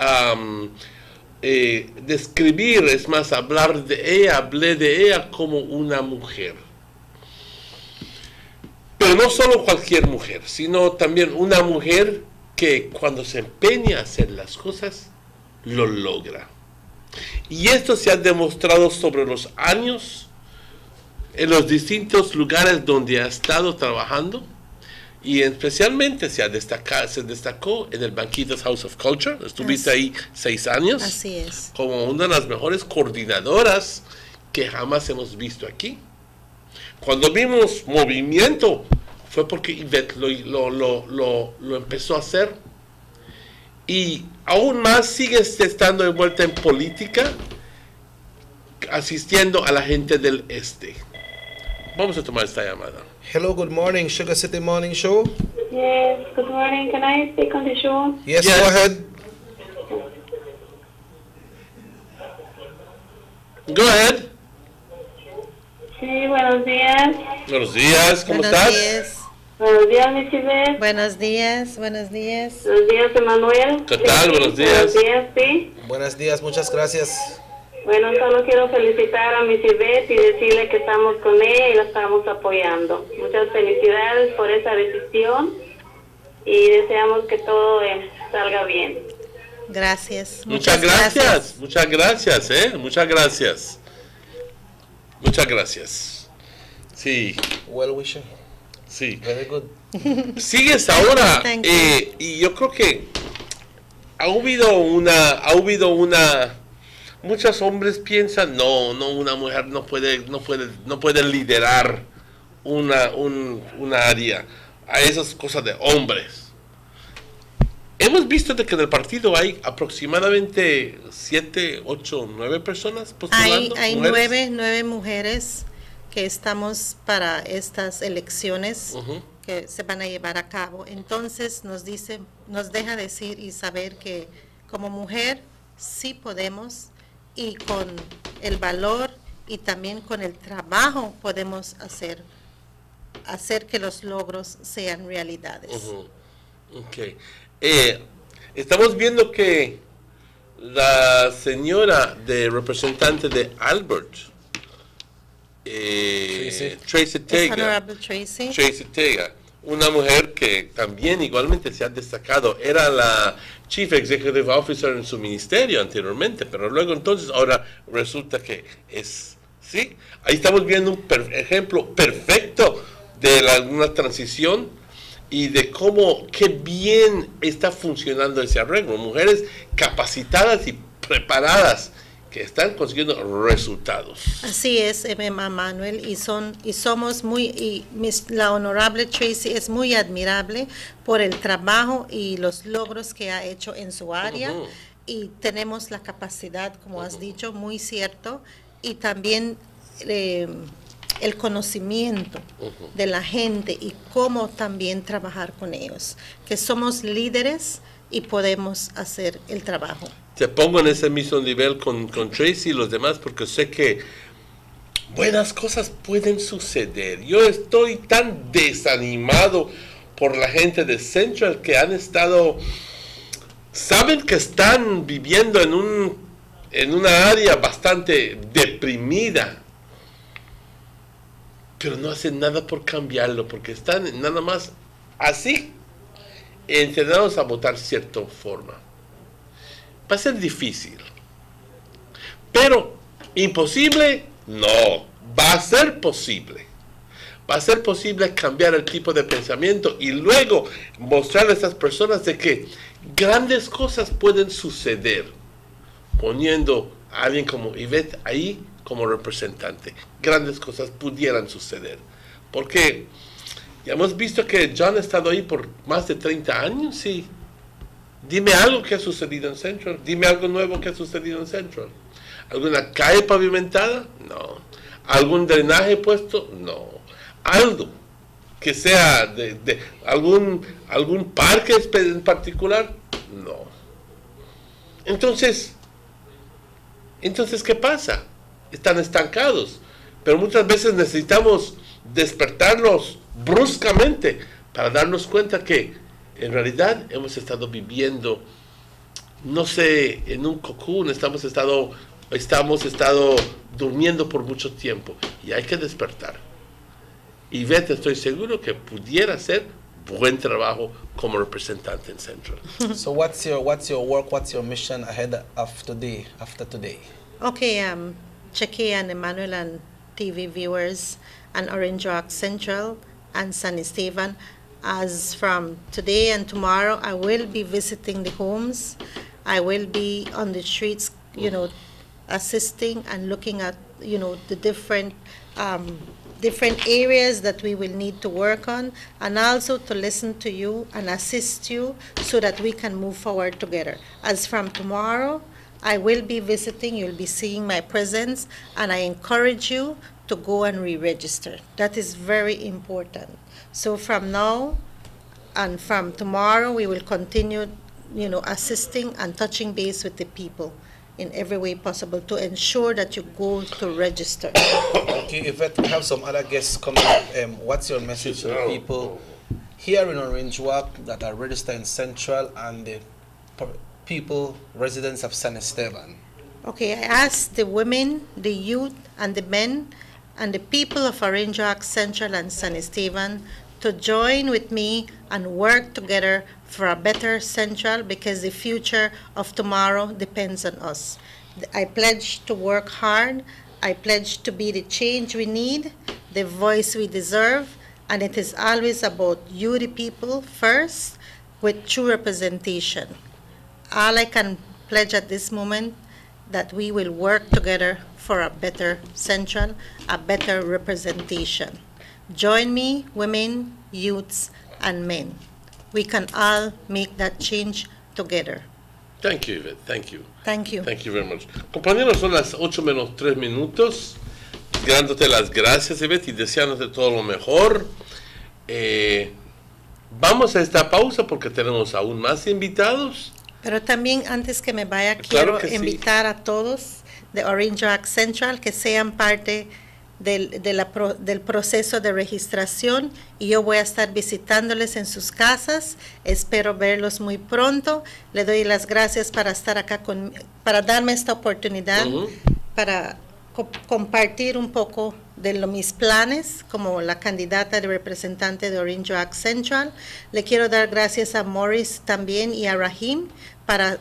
describir, es más, hablar de ella, hablé de ella como una mujer. Pero no solo cualquier mujer, sino también una mujer que cuando se empeña a hacer las cosas, lo logra. Y esto se ha demostrado sobre los años en los distintos lugares donde ha estado trabajando, y especialmente se destacó en el Banquitas House of Culture. Estuviste ahí 6 años. Así es. Como una de las mejores coordinadoras que jamás hemos visto aquí. Cuando vimos movimiento, fue porque Yvette lo empezó a hacer. Y aún más sigues estando envuelta en política, asistiendo a la gente del este. Vamos a tomar esta llamada. Hello, good morning, Sugar City Morning Show. Yes, good morning. Can I speak on the show? Yes, go ahead. Go ahead. Sí, buenos días. Buenos días, ¿cómo estás? Buenos días, mi Chibet. Buenos días, buenos días. Buenos días, Emanuel. ¿Qué tal? Buenos días. Buenos días, sí. Buenos días, muchas gracias. Bueno, solo quiero felicitar a mi Chibet y decirle que estamos con ella y la estamos apoyando. Muchas felicidades por esa decisión y deseamos que todo salga bien. Gracias. Muchas gracias. Muchas gracias, muchas gracias. Muchas gracias. Sí. Well wisher. Sí. Very good. Sigues ahora, Thank you. y yo creo que ha habido una, muchos hombres piensan, no, una mujer no puede liderar una área, a esas cosas de hombres. Hemos visto de que en el partido hay aproximadamente 7, 8, 9 personas postulando. Hay mujeres. 9 mujeres que estamos para estas elecciones que se van a llevar a cabo. Entonces nos deja decir y saber que como mujer sí podemos, y con el valor y también con el trabajo podemos hacer que los logros sean realidades. Okay. Estamos viendo que la señora de representante de Albert, Tracy Tega, una mujer que también igualmente se ha destacado, era la Chief Executive Officer en su ministerio anteriormente, pero luego entonces ahora resulta que es, ¿sí? Ahí estamos viendo un ejemplo perfecto de una transición y de qué bien está funcionando ese arreglo. Mujeres capacitadas y preparadas que están consiguiendo resultados. Así es, Manuel, la honorable Tracy es muy admirable por el trabajo y los logros que ha hecho en su área, y tenemos la capacidad, como has dicho, muy cierto, y también el conocimiento de la gente y cómo también trabajar con ellos, que somos líderes y podemos hacer el trabajo. Te pongo en ese mismo nivel con Tracy y los demás, porque sé que buenas cosas pueden suceder. Yo estoy tan desanimado por la gente de Central que saben que están viviendo en una área bastante deprimida, pero no hacen nada por cambiarlo, porque están nada más así, entrenados a votar cierta forma. Va a ser difícil, pero imposible, no, va a ser posible. Va a ser posible cambiar el tipo de pensamiento y luego mostrar a estas personas de que grandes cosas pueden suceder poniendo a alguien como Yvette ahí como representante. Grandes cosas pudieran suceder, porque ya hemos visto que John ha estado ahí por más de 30 años, sí. Dime algo que ha sucedido en Central. Dime algo nuevo que ha sucedido en Central. ¿Alguna calle pavimentada? No. ¿Algún drenaje puesto? No. Algo que sea de algún parque en particular? No. Entonces, ¿qué pasa? Están estancados. Pero muchas veces necesitamos despertarlos bruscamente para darnos cuenta que en realidad hemos estado viviendo, no sé, en un cocoon, hemos estado durmiendo por mucho tiempo y hay que despertar. Yvette, estoy seguro que pudiera ser buen trabajo como representante en Central. So what's your work, what's your mission ahead of today, after today? Okay, Cheque and Emmanuel and TV viewers and Orange Rock Central and San Esteban. As from today and tomorrow, I will be visiting the homes. I will be on the streets, assisting and looking at, the different areas that we will need to work on, and also to listen to you and assist you so that we can move forward together. As from tomorrow, I will be visiting, you'll be seeing my presence, and I encourage you to go and re-register. That is very important. So from now and from tomorrow, we will continue, assisting and touching base with the people in every way possible to ensure that you go to register. Okay, Yvette, we have some other guests coming up. What's your message to the people here in Orange Walk that are registered in Central and the people, residents of San Esteban? Okay, I ask the women, the youth, and the men, and the people of Orange Walk Central and San Esteban to join with me and work together for a better Central, because the future of tomorrow depends on us. I pledge to work hard. I pledge to be the change we need, the voice we deserve, and it is always about you, the people, first, with true representation. All I can pledge at this moment that we will work together for a better Central, a better representation. Join me, women, youths, and men. We can all make that change together. Thank you, Yvette. Thank you. Thank you. Thank you very much. Compañeros, son las 8:03. Dándote las gracias, Yvette, y deseándote todo lo mejor. Vamos a esta pausa porque tenemos aún más invitados. Pero también, antes que me vaya, Claro quiero que invitar a todos de Orange Rock Central que sean parte del proceso de registración, y yo voy a estar visitándoles en sus casas. Espero verlos muy pronto. Le doy las gracias para estar acá, para darme esta oportunidad para compartir un poco de mis planes como la candidata de representante de Orange Rock Central. Le quiero dar gracias a Morris también y a Rahim para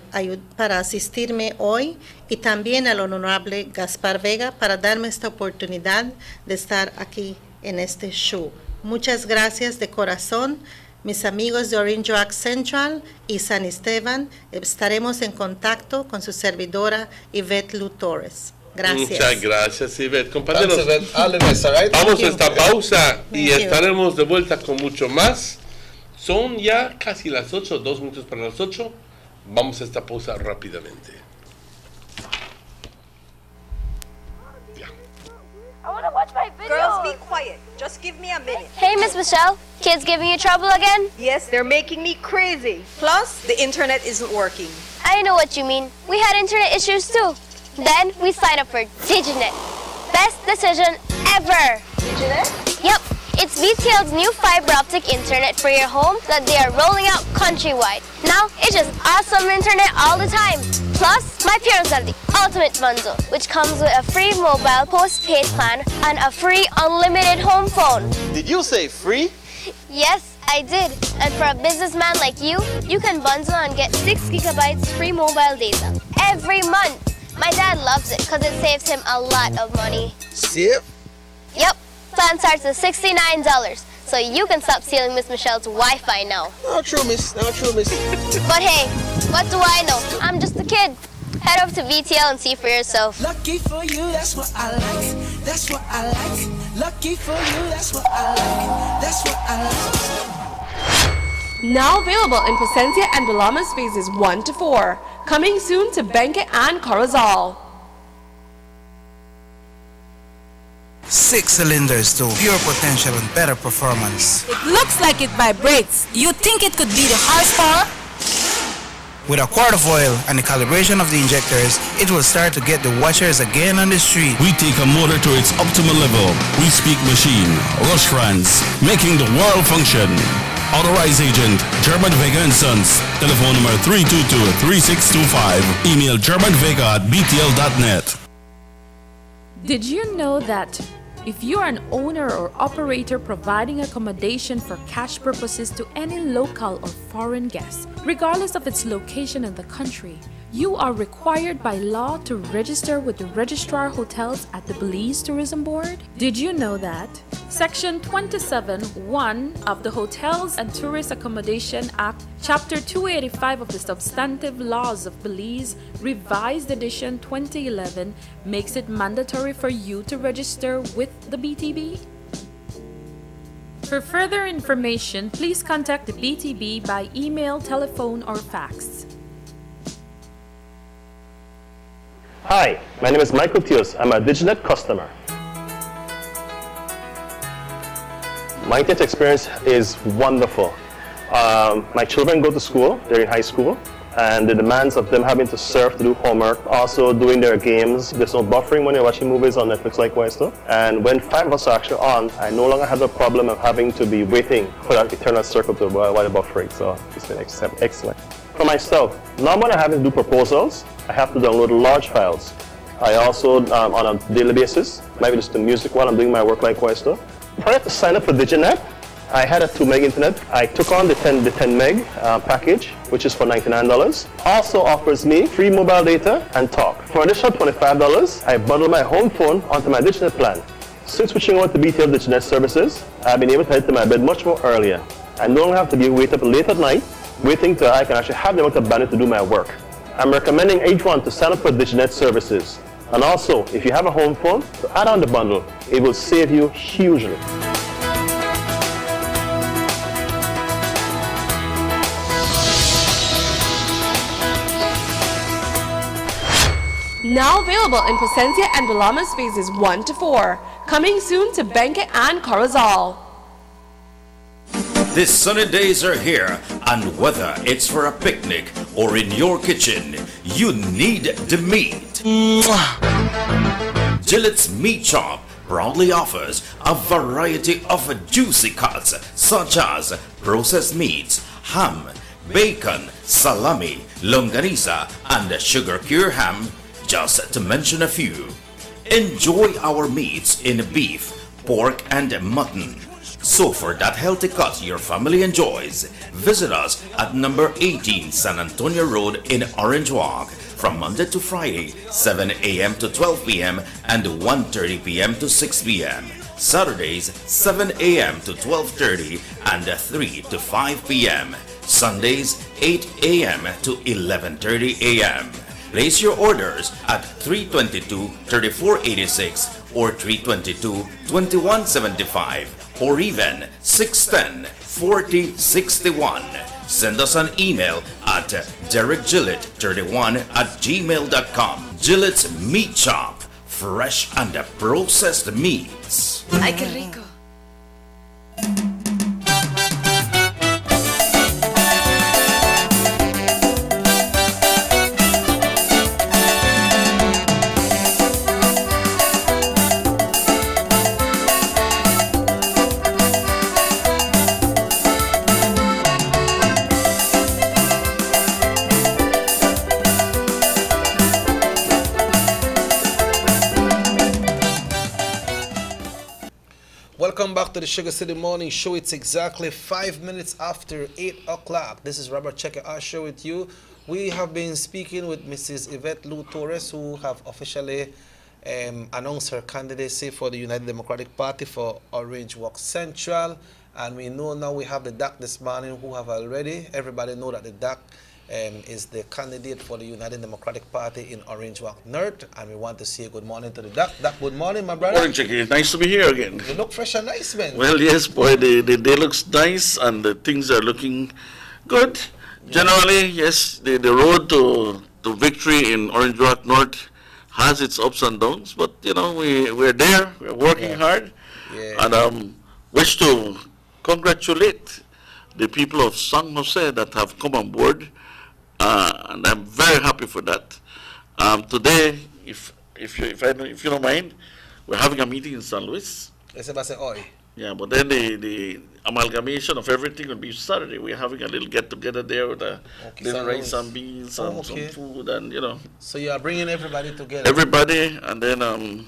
asistirme hoy, y también al honorable Gaspar Vega para darme esta oportunidad de estar aquí en este show. Muchas gracias de corazón. Mis amigos de Orange Rock Central y San Esteban, estaremos en contacto con su servidora Yvette Lu Torres. Gracias. Muchas gracias, Yvette. Compañeros, right? vamos a esta pausa y estaremos de vuelta con mucho más. Son ya casi las 8, 2 minutos para las 8. Vamos a esta pausa rápidamente. I want to watch my video. Girls, be quiet. Just give me a minute. Hey, Miss Michelle. Kids giving you trouble again? Yes, they're making me crazy. Plus, the internet isn't working. I know what you mean. We had internet issues too. Then we signed up for Diginet. Best decision ever. Diginet? Yep. It's VTL's new fiber optic internet for your home that they are rolling out countrywide. Now, it's just awesome internet all the time. Plus, my parents have the ultimate bundle, which comes with a free mobile postpaid plan and a free unlimited home phone. Did you say free? Yes, I did. And for a businessman like you, you can bundle and get 6 gigabytes free mobile data every month. My dad loves it because it saves him a lot of money. Save? Yep. Plan starts at $69, so you can stop stealing Miss Michelle's Wi-Fi now. Not true, miss. Not true, miss. But hey, what do I know? I'm just a kid. Head over to VTL and see for yourself. Lucky for you, that's what I like. That's what I like. Lucky for you, that's what I like. That's what I like. Now available in Placencia and Villalma's phases 1 to 4. Coming soon to Benque and Corozal. 6 cylinders to pure potential and better performance. It looks like it vibrates. You think it could be the horsepower? With a quart of oil and the calibration of the injectors, it will start to get the watchers again on the street. We take a motor to its optimal level. We speak machine, Rush France, making the world function. Authorized agent, German Vega & Sons. Telephone number 322-3625. Email germanvega@btl.net. Did you know that If you are an owner or operator providing accommodation for cash purposes to any local or foreign guest, regardless of its location in the country, you are required by law to register with the Registrar Hotels at the Belize Tourism Board. Did you know that? Section 27(1) of the Hotels and Tourist Accommodation Act, Chapter 285 of the Substantive Laws of Belize, Revised Edition 2011, makes it mandatory for you to register with the BTB. For further information, please contact the BTB by email, telephone, or fax. Hi, my name is Michael Theos. I'm a Diginet customer. My internet experience is wonderful. My children go to school, they're in high school, and the demands of them having to surf to do homework, also doing their games. There's no buffering when you're watching movies on Netflix likewise too. And when 5 of us are actually on, I no longer have the problem of having to be waiting for that eternal circle to while the buffering. So it's been excellent. For myself, now when I have to do proposals, I have to download large files. I also, on a daily basis, maybe listen to music while I'm doing my work likewise too. Prior to sign up for Diginet, I had a 2 meg internet. I took on the 10 meg package, which is for $99. Also offers me free mobile data and talk. For an additional $25, I bundle my home phone onto my Diginet plan. Since switching over to BTL Diginet services, I've been able to head to my bed much more earlier. I no longer have to wait up late at night, waiting till I can actually have the amount of bandwidth to do my work. I'm recommending each one to sign up for Diginet services. And also, if you have a home phone, to add on the bundle, it will save you hugely. Now available in Placencia and Villalma's phases 1 to 4. Coming soon to Benque and Corozal. These sunny days are here, and whether it's for a picnic or in your kitchen, you need the meat. Gillette's Meat Shop proudly offers a variety of juicy cuts such as processed meats, ham, bacon, salami, longaniza, and sugar cure ham, just to mention a few. Enjoy our meats in beef, pork, and mutton. So for that healthy cut your family enjoys, visit us at number 18 San Antonio Road in Orange Walk from Monday to Friday, 7 a.m. to 12 p.m. and 1:30 p.m. to 6 p.m. Saturdays, 7 a.m. to 12:30 and 3 to 5 p.m. Sundays, 8 a.m. to 11:30 a.m. Place your orders at 322-3486 or 322-2175 or even 610-4061. Send us an email at derekgillett31@gmail.com. Gillette's Meat Shop, fresh and processed meats. Ay, qué rico. Welcome back to the Sugar City Morning Show. It's exactly 5 minutes after 8 o'clock. This is Robert Checker, our show with you. We have been speaking with Mrs. Yvette Lou Torres, who have officially announced her candidacy for the United Democratic Party for Orange Walk Central. And we know now we have the DAC this morning who have already, everybody know that the DAC is the candidate for the United Democratic Party in Orange Walk North, and we want to say good morning to the DAC. DAC, good morning, my brother. Morning, Chicky. Nice to be here again. You look fresh and nice, man. Well, yes, boy, the day looks nice, and the things are looking good. Generally, yes, the road to victory in Orange Walk North has its ups and downs, but, you know, we're there, we're working hard, and wish to congratulate the people of San Jose that have come on board. And I'm very happy for that. Today, if you don't mind, we're having a meeting in San Luis. Yeah, but then the amalgamation of everything will be Saturday. We're having a little get together there with a little rice and beans and some food, and you know. So you are bringing everybody together. Everybody, and then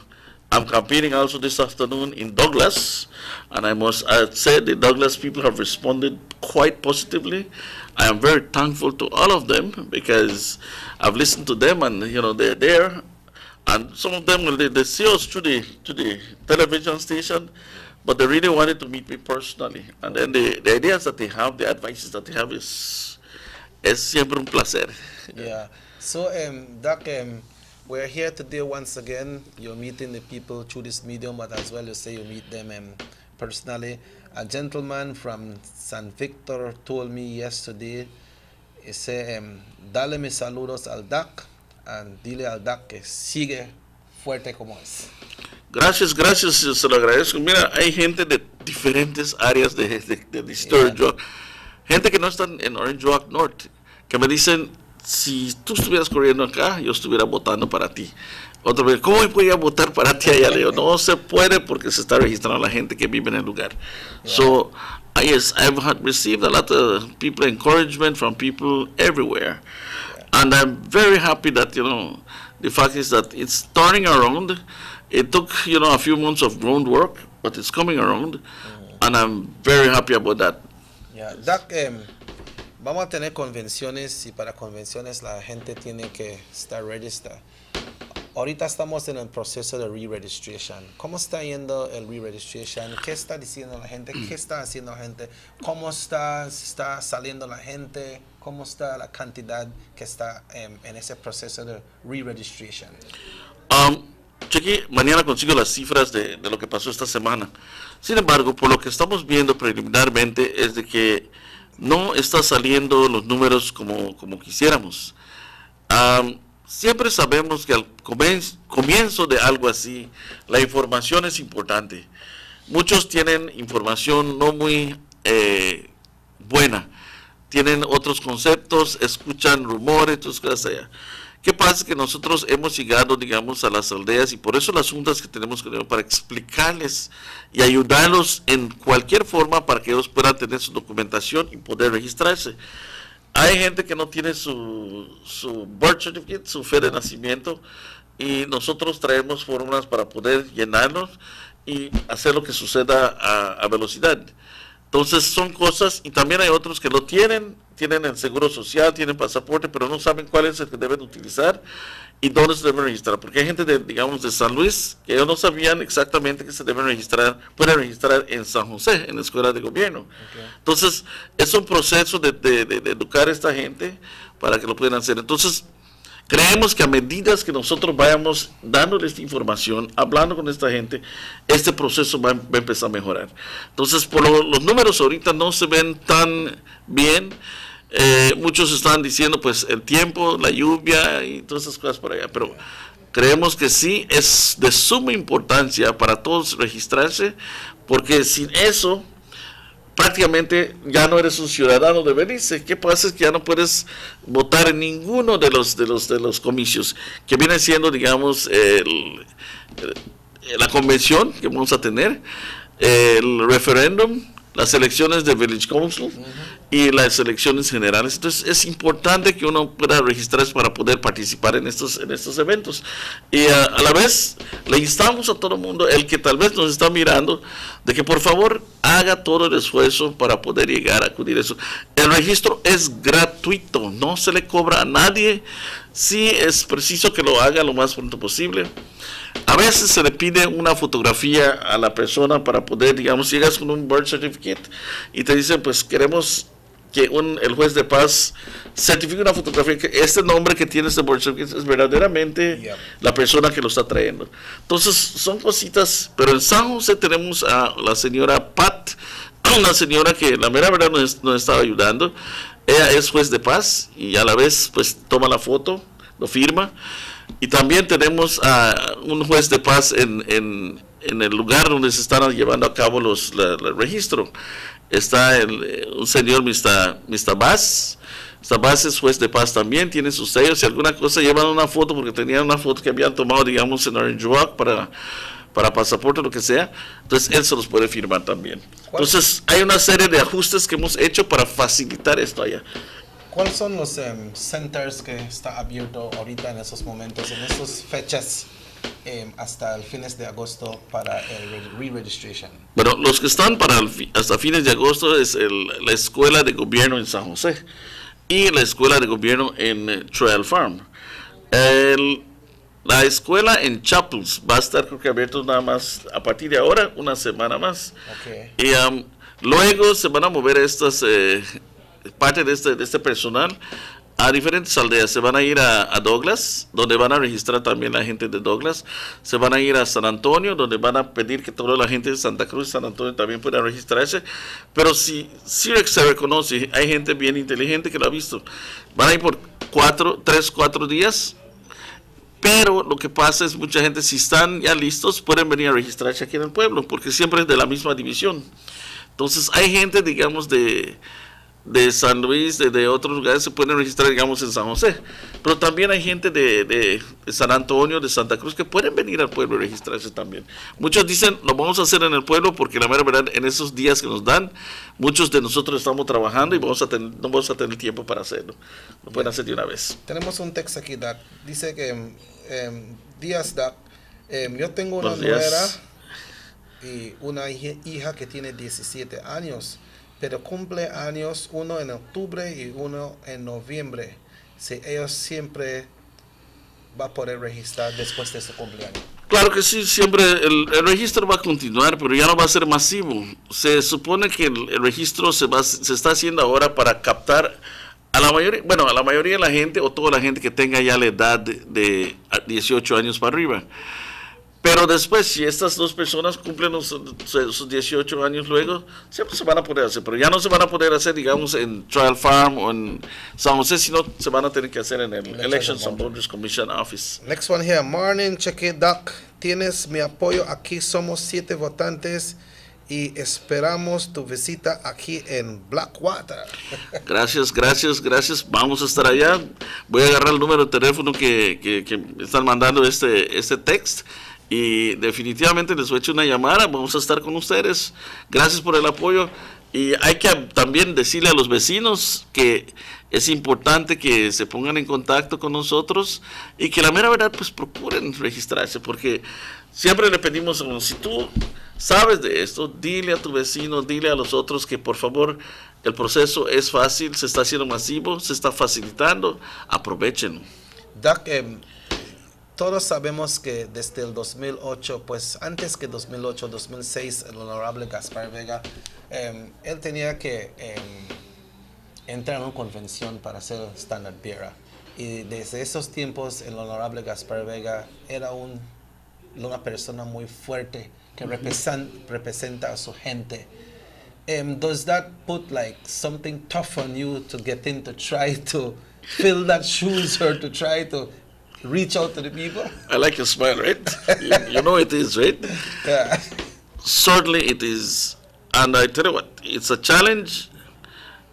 I'm campaigning also this afternoon in Douglas, and I must say the Douglas people have responded quite positively. I am very thankful to all of them because I've listened to them, and they're there, and some of them they see us through the television station, but they really wanted to meet me personally. And then the ideas that they have, the advices that they have is siempre un placer. Yeah. So, Doc, we're here today once again. You're meeting the people through this medium, but as well you say you meet them personally. A gentleman from San Victor told me yesterday, he said, dale mis saludos al Doc, and dile al Doc que sigue fuerte como es. Gracias, se lo agradezco. Mira, hay gente de diferentes áreas de Orange Walk. Gente que no están en Orange Walk North, que me dicen, si tú estuvieras corriendo acá, yo estuviera votando para ti. Otra vez, ¿cómo voy a votar para ti allá? Le digo, no se puede porque se está registrando la gente que vive en el lugar. Yeah. So, yes, I've received a lot of encouragement from people everywhere. Yeah. And I'm very happy that, the fact is that it's turning around. It took, a few months of groundwork, but it's coming around. And I'm very happy about that. Yeah, Doc, vamos a tener convenciones y para convenciones la gente tiene que estar registrada. Ahorita estamos en el proceso de re-registration. ¿Cómo está yendo el re-registration? ¿Qué está diciendo la gente? ¿Qué está haciendo la gente? ¿Cómo está saliendo la gente? ¿Cómo está la cantidad que está en ese proceso de re-registration? Cheque, mañana consigo las cifras de lo que pasó esta semana. Sin embargo, por lo que estamos viendo preliminarmente es de que no está saliendo los números como quisiéramos. Siempre sabemos que al comienzo de algo así, la información es importante. Muchos tienen información no muy buena, tienen otros conceptos, escuchan rumores, tus cosas allá. ¿Qué pasa? Que nosotros hemos llegado, digamos, a las aldeas y por eso las juntas que tenemos para explicarles y ayudarlos en cualquier forma para que ellos puedan tener su documentación y poder registrarse. Hay gente que no tiene su birth certificate, su fe de nacimiento, y nosotros traemos fórmulas para poder llenarlos y hacer lo que suceda a velocidad. Entonces son cosas, y también hay otros que lo tienen el seguro social, tienen pasaporte, pero no saben cuál es el que deben utilizar y dónde se deben registrar. Porque hay gente, digamos, de San Luis, que ellos no sabían exactamente que se deben registrar, pueden registrar en San José, en la escuela de gobierno. Okay. Entonces, es un proceso de educar a esta gente para que lo puedan hacer. Entonces, creemos que a medida que nosotros vayamos dándoles esta información, hablando con esta gente, este proceso va a empezar a mejorar. Entonces, los números ahorita no se ven tan bien. Muchos están diciendo, pues, el tiempo, la lluvia y todas esas cosas por allá, pero creemos que sí es de suma importancia para todos registrarse, porque sin eso prácticamente ya no eres un ciudadano de Belice. ¿Qué pasa? Es que ya no puedes votar en ninguno de los comicios, que viene siendo, digamos, la convención que vamos a tener, el referéndum, las elecciones de Village Council y las elecciones generales. Entonces es importante que uno pueda registrarse para poder participar en estos eventos. Y a la vez le instamos a todo el mundo, el que tal vez nos está mirando, de que por favor haga todo el esfuerzo para poder llegar a acudir a eso. El registro es gratuito, no se le cobra a nadie. Sí es preciso que lo haga lo más pronto posible. A veces se le pide una fotografía a la persona para poder, digamos, llegas con un birth certificate y te dicen, pues queremos que el juez de paz certifique una fotografía, que este nombre que tiene este birth certificate es verdaderamente la persona que lo está trayendo. Entonces son cositas, pero en San José tenemos a la señora Pat, una señora que la mera verdad nos estaba ayudando. Ella es juez de paz y a la vez pues toma la foto, lo firma. Y también tenemos a un juez de paz en el lugar donde se están llevando a cabo el registro. Está un señor, Mr. Bass. Mr. Bass es juez de paz también, tiene sus sellos. Si alguna cosa llevan una foto, porque tenían una foto que habían tomado, digamos, en Orange Walk para pasaporte o lo que sea, entonces él se los puede firmar también. Entonces hay una serie de ajustes que hemos hecho para facilitar esto allá. ¿Cuáles son los centers que está abierto ahorita en esos momentos, en esas fechas hasta el fines de agosto para el re-registration. Bueno, los que están hasta fines de agosto es la escuela de gobierno en San José y la escuela de gobierno en Trail Farm. La escuela en Chapels va a estar, creo que, abierto nada más a partir de ahora, una semana más. Okay. Y luego se van a mover estas parte de este personal a diferentes aldeas. Se van a ir a Douglas, donde van a registrar también la gente de Douglas. Se van a ir a San Antonio, donde van a pedir que toda la gente de Santa Cruz y San Antonio también pueda registrarse. Pero si CIREC se reconoce, hay gente bien inteligente que lo ha visto. Van a ir por 3-4 días. Pero lo que pasa es mucha gente, si están ya listos, pueden venir a registrarse aquí en el pueblo, porque siempre es de la misma división. Entonces hay gente, digamos, de San Luis, de otros lugares, se pueden registrar, digamos, en San José. Pero también hay gente de San Antonio, de Santa Cruz, que pueden venir al pueblo y registrarse también. Muchos dicen, lo vamos a hacer en el pueblo, porque la mera verdad, en esos días que nos dan, muchos de nosotros estamos trabajando y no vamos a tener tiempo para hacerlo. Lo pueden hacer de una vez. Tenemos un texto aquí, Doc. Dice que, días, Doc, yo tengo una nuera y una hija que tiene 17 años. Pero cumple años uno en octubre y uno en noviembre. Si ellos siempre va a poder registrar después de su cumpleaños. Claro que sí, siempre el registro va a continuar, pero ya no va a ser masivo. Se supone que el registro se está haciendo ahora para captar a la mayoría de la gente o toda la gente que tenga ya la edad de 18 años para arriba. Pero después, si estas dos personas cumplen sus 18 años luego, siempre se van a poder hacer. Pero ya no se van a poder hacer, digamos, en Trail Farm o en San José, sino se van a tener que hacer en el Elections and Voters Commission Office. Next one here, Morning, check it, Doc. Tienes mi apoyo. Aquí somos 7 votantes y esperamos tu visita aquí en Blackwater. Gracias. Vamos a estar allá. Voy a agarrar el número de teléfono que están mandando este text. Y definitivamente les voy a echar una llamada, vamos a estar con ustedes. Gracias por el apoyo. Y hay que también decirle a los vecinos que es importante que se pongan en contacto con nosotros y que la mera verdad pues procuren registrarse, porque siempre le pedimos, si tú sabes de esto, dile a tu vecino, dile a los otros que por favor el proceso es fácil, se está haciendo masivo, se está facilitando, aprovechen. Doc, todos sabemos que desde el 2008, pues antes que 2008, 2006, el honorable Gaspar Vega, él tenía que entrar en una convención para ser standard bearer. Y desde esos tiempos, el honorable Gaspar Vega era una persona muy fuerte que representa a su gente. Does that put like something tough on you to get in to try to fill that shoes or to try to reach out to the people? I like your smile, right? you know it is, right? Yeah. Certainly it is. And I tell you what, it's a challenge,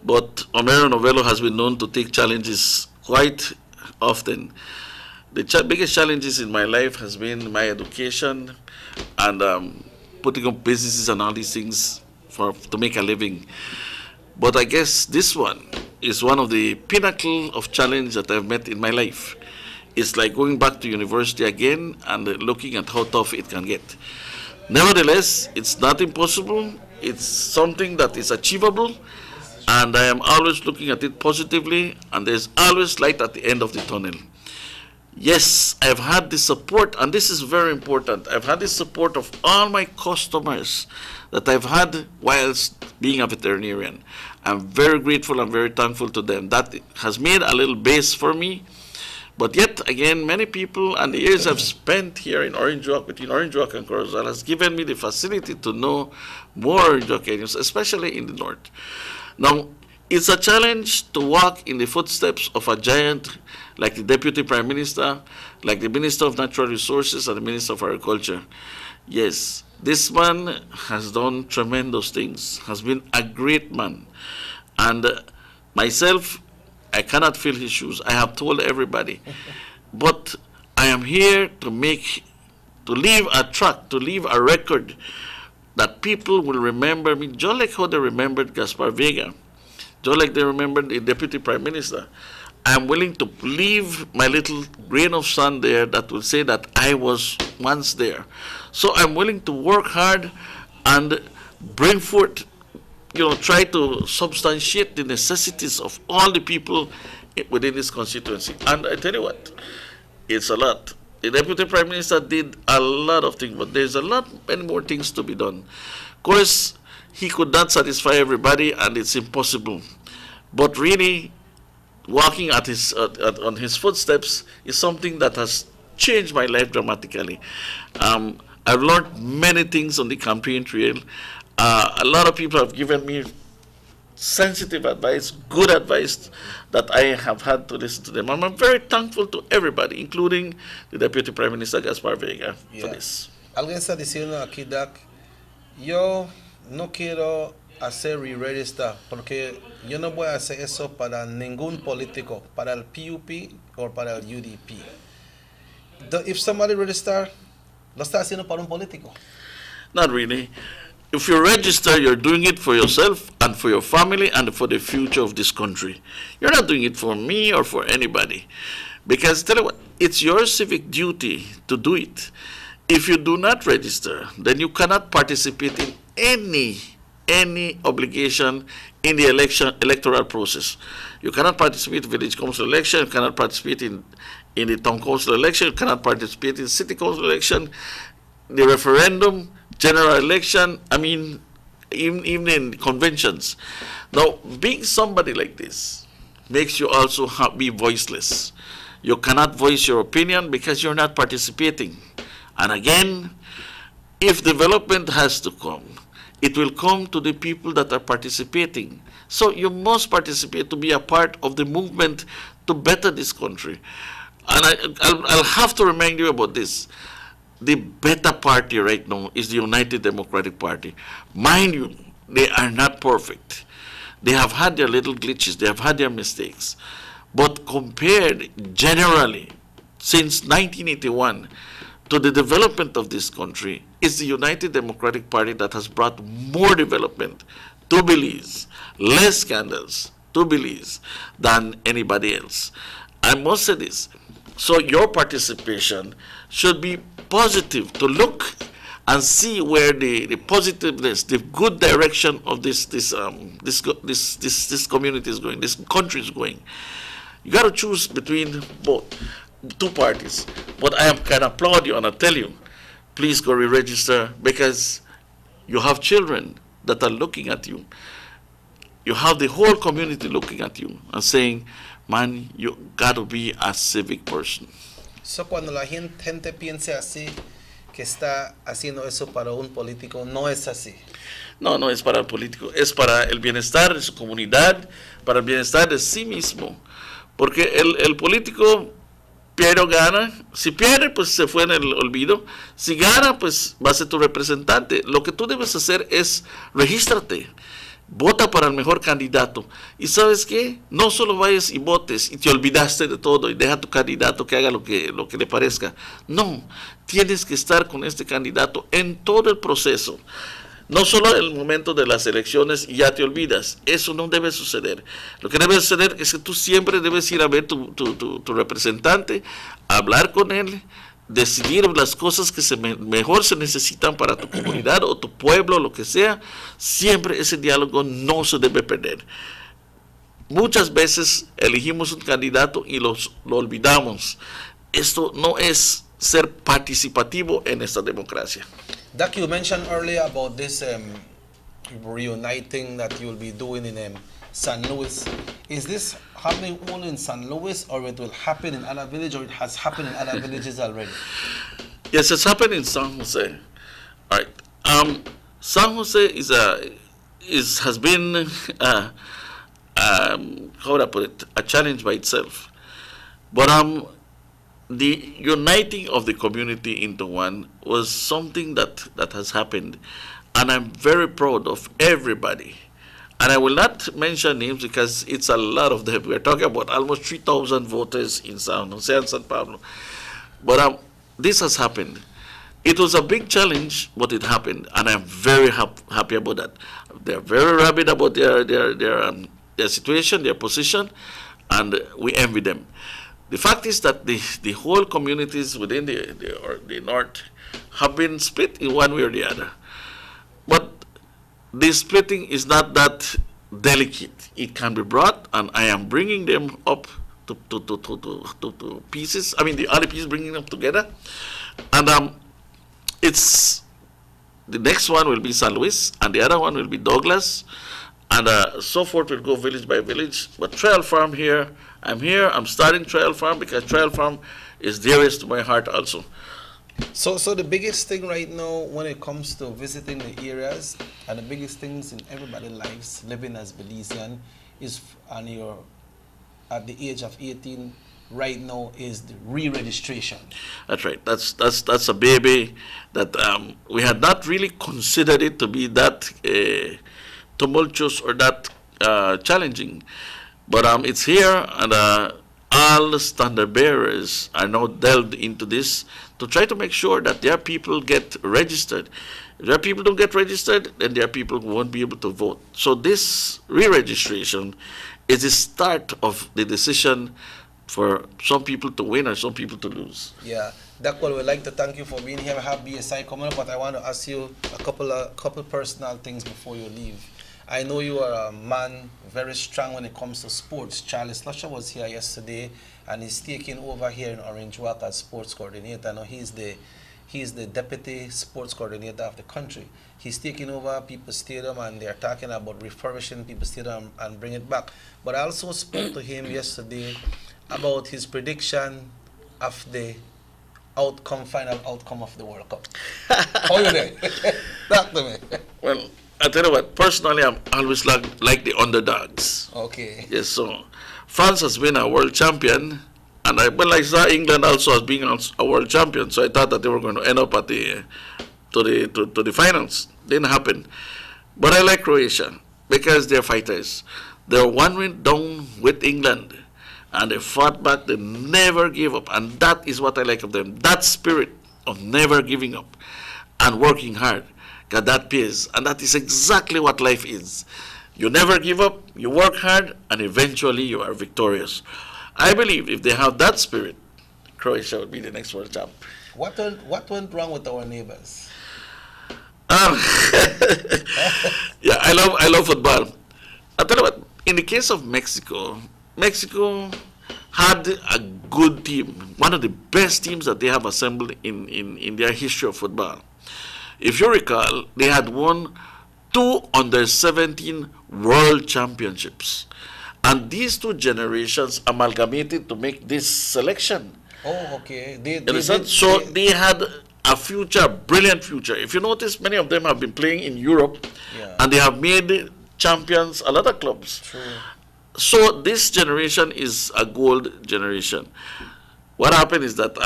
but Homero Novello has been known to take challenges quite often. The biggest challenges in my life has been my education and putting up businesses and all these things to make a living. But I guess this one is one of the pinnacle of challenge that I've met in my life. It's like going back to university again and looking at how tough it can get. Nevertheless, it's not impossible. It's something that is achievable, and I am always looking at it positively, and there's always light at the end of the tunnel. Yes, I've had the support, and this is very important. I've had the support of all my customers that I've had whilst being a veterinarian. I'm very grateful and very thankful to them. That has made a little base for me. But yet again, many people and the years I've spent here in Orange Walk, between Orange Walk and Corozal, has given me the facility to know more Orange Walkenians, especially in the north. Now, it's a challenge to walk in the footsteps of a giant like the Deputy Prime Minister, like the Minister of Natural Resources and the Minister of Agriculture. Yes, this man has done tremendous things, has been a great man. And myself, I cannot fill his shoes. I have told everybody. But I am here to leave a track, to leave a record that people will remember me, just like how they remembered Gaspar Vega, just like they remembered the Deputy Prime Minister. I'm willing to leave my little grain of sand there that will say that I was once there. So I'm willing to work hard and bring forth, try to substantiate the necessities of all the people within this constituency. And I tell you what, it's a lot. The Deputy Prime Minister did a lot of things, but there's many more things to be done. Of course, he could not satisfy everybody, and it's impossible. But really, walking on his footsteps is something that has changed my life dramatically. I've learned many things on the campaign trail. A lot of people have given me sensitive advice, good advice that I have had to listen to them. And I'm very thankful to everybody, including the Deputy Prime Minister Gaspar Vega, for this. Alguien está diciendo aquí, Doc, yo no quiero hacer re-register porque yo no voy a hacer eso para ningún político, para el PUP o para el UDP. If somebody register, lo está haciendo para un político. Not really. If you register, you're doing it for yourself and for your family and for the future of this country. You're not doing it for me or for anybody. Because tell you what, it's your civic duty to do it. If you do not register, then you cannot participate in any obligation in the electoral process. You cannot participate in village council election, you cannot participate in the town council election, you cannot participate in city council election, the referendum, general election, I mean, even in conventions. Now, being somebody like this makes you also be voiceless. You cannot voice your opinion because you're not participating. And again, if development has to come, it will come to the people that are participating. So you must participate to be a part of the movement to better this country. And I'll have to remind you about this. The better party right now is the United Democratic Party. Mind you, they are not perfect. They have had their little glitches, they have had their mistakes. But compared generally, since 1981, to the development of this country, it's the United Democratic Party that has brought more development to Belize, less scandals to Belize than anybody else. I must say this. So your participation should be positive, to look and see where the positiveness, the good direction of this community is going, this country is going. You got to choose between two parties. But I can applaud you and I tell you, please go re-register, because you have children that are looking at you. You have the whole community looking at you and saying, man, you got to be a civic person. So cuando la gente piensa así, que está haciendo eso para un político, no es así. No, no es para el político, es para el bienestar de su comunidad, para el bienestar de sí mismo. Porque el político pierde o gana. Si pierde, pues se fue en el olvido. Si gana, pues va a ser tu representante. Lo que tú debes hacer es regístrate. Vota para el mejor candidato. Y ¿sabes qué? No solo vayas y votes y te olvidaste de todo y deja a tu candidato que haga lo que le parezca. No, tienes que estar con este candidato en todo el proceso. No solo en el momento de las elecciones y ya te olvidas. Eso no debe suceder. Lo que debe suceder es que tú siempre debes ir a ver tu representante, hablar con él, decidir las cosas que mejor se necesitan para tu comunidad o tu pueblo, lo que sea. Siempre ese diálogo no se debe perder. Muchas veces elegimos un candidato y lo olvidamos. Esto no es ser participativo en esta democracia. Doc, you mentioned earlier about this reuniting that you'll be doing in San Luis. Is this happening only in San Luis, or it will happen in other villages, or it has happened in other villages already? Yes, it's happened in San Jose. All right. San Jose has been how would I put it, a challenge by itself. But the uniting of the community into one was something that has happened, and I'm very proud of everybody. And I will not mention names because it's a lot of them. We're talking about almost 3,000 voters in San Jose and San Pablo. But this has happened. It was a big challenge, but it happened, and I'm very happy about that. They're very rabid about their situation, their position, and we envy them. The fact is that the whole communities within the North have been split in one way or the other. But the splitting is not that delicate. It can be brought, and I am bringing them up to pieces. I mean, the other pieces, bringing them together. And it's the next one will be San Luis, and the other one will be Douglas, and so forth. Will go village by village. But Trail Farm here, I'm starting Trail Farm because Trail Farm is dearest to my heart also. So the biggest thing right now when it comes to visiting the areas, and the biggest things in everybody's lives living as Belizean is, and you're at the age of 18 right now, is the re-registration. That's right. That's a baby that we had not really considered it to be that tumultuous or that challenging, but it's here, and all the standard bearers are now delved into this to try to make sure that their people get registered. If their people don't get registered, then their people won't be able to vote. So this re-registration is the start of the decision for some people to win or some people to lose. Yeah, Dakwal, we'd like to thank you for being here. We have BSI coming up, but I want to ask you a couple personal things before you leave. I know you are a man very strong when it comes to sports. Charlie Slusher was here yesterday, and he's taking over here in Orange Walk as sports coordinator. Now he's the deputy sports coordinator of the country. He's taking over People's Stadium, and they're talking about refurbishing People's Stadium and bring it back. But I also spoke to him yesterday about his prediction of the final outcome of the World Cup. How are you there? Talk to me. Well, I tell you what, personally, I'm always like the underdogs. Okay. Yes, so France has been a world champion, and I saw England also as being a world champion, so I thought that they were going to end up at the finals. Didn't happen. But I like Croatia because they're fighters. They're one win down with England, and they fought back. They never gave up, and that is what I like of them. That spirit of never giving up and working hard. Because that pays, and that is exactly what life is. You never give up, you work hard, and eventually you are victorious. I believe if they have that spirit, Croatia would be the next world champ. What went wrong with our neighbors? Yeah, I love football. I'll tell you what, in the case of Mexico, Mexico had a good team, one of the best teams that they have assembled in their history of football. If you recall, they had won 2 under-17 world championships. And these 2 generations amalgamated to make this selection. Oh, okay. They had a future, brilliant future. If you notice, many of them have been playing in Europe, and they have made champions a lot of clubs. True. So this generation is a gold generation. What happened is that,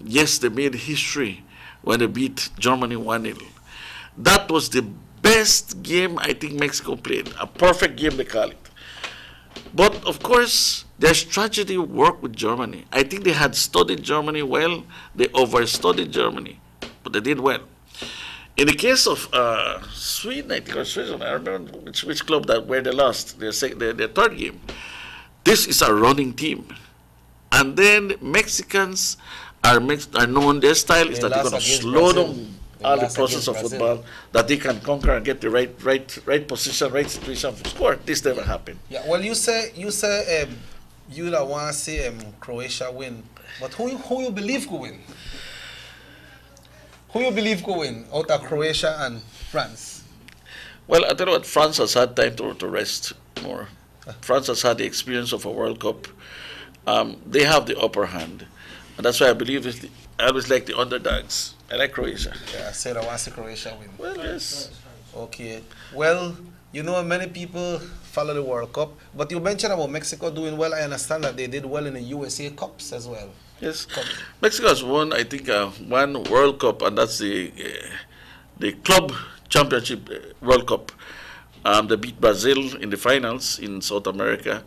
yes, they made history when they beat Germany 1-0. That was the best game I think Mexico played. A perfect game, they call it. But of course, their strategy worked with Germany. I think they had studied Germany well. They overstudied Germany, but they did well. In the case of Sweden, I think, or Switzerland, I remember which club where they lost their third game. This is a running team. And then Mexicans are known, their style is that they're going to slow down all the process of football, that they can conquer and get the right position, right situation for score. This never happened. Yeah, well, you say you don't want to see Croatia win, but who you believe could win? Who you believe could win out of Croatia and France? Well, I tell you what, France has had time to rest more. France has had the experience of a World Cup. They have the upper hand. And that's why I believe I always like the underdogs. I like Croatia. Yeah, I said I want to see Croatia win. Well, yes. Okay. Well, you know, many people follow the World Cup, but you mentioned about Mexico doing well. I understand that they did well in the USA Cups as well. Yes. Mexico has won, I think, one World Cup, and that's the Club Championship World Cup. They beat Brazil in the finals in South America.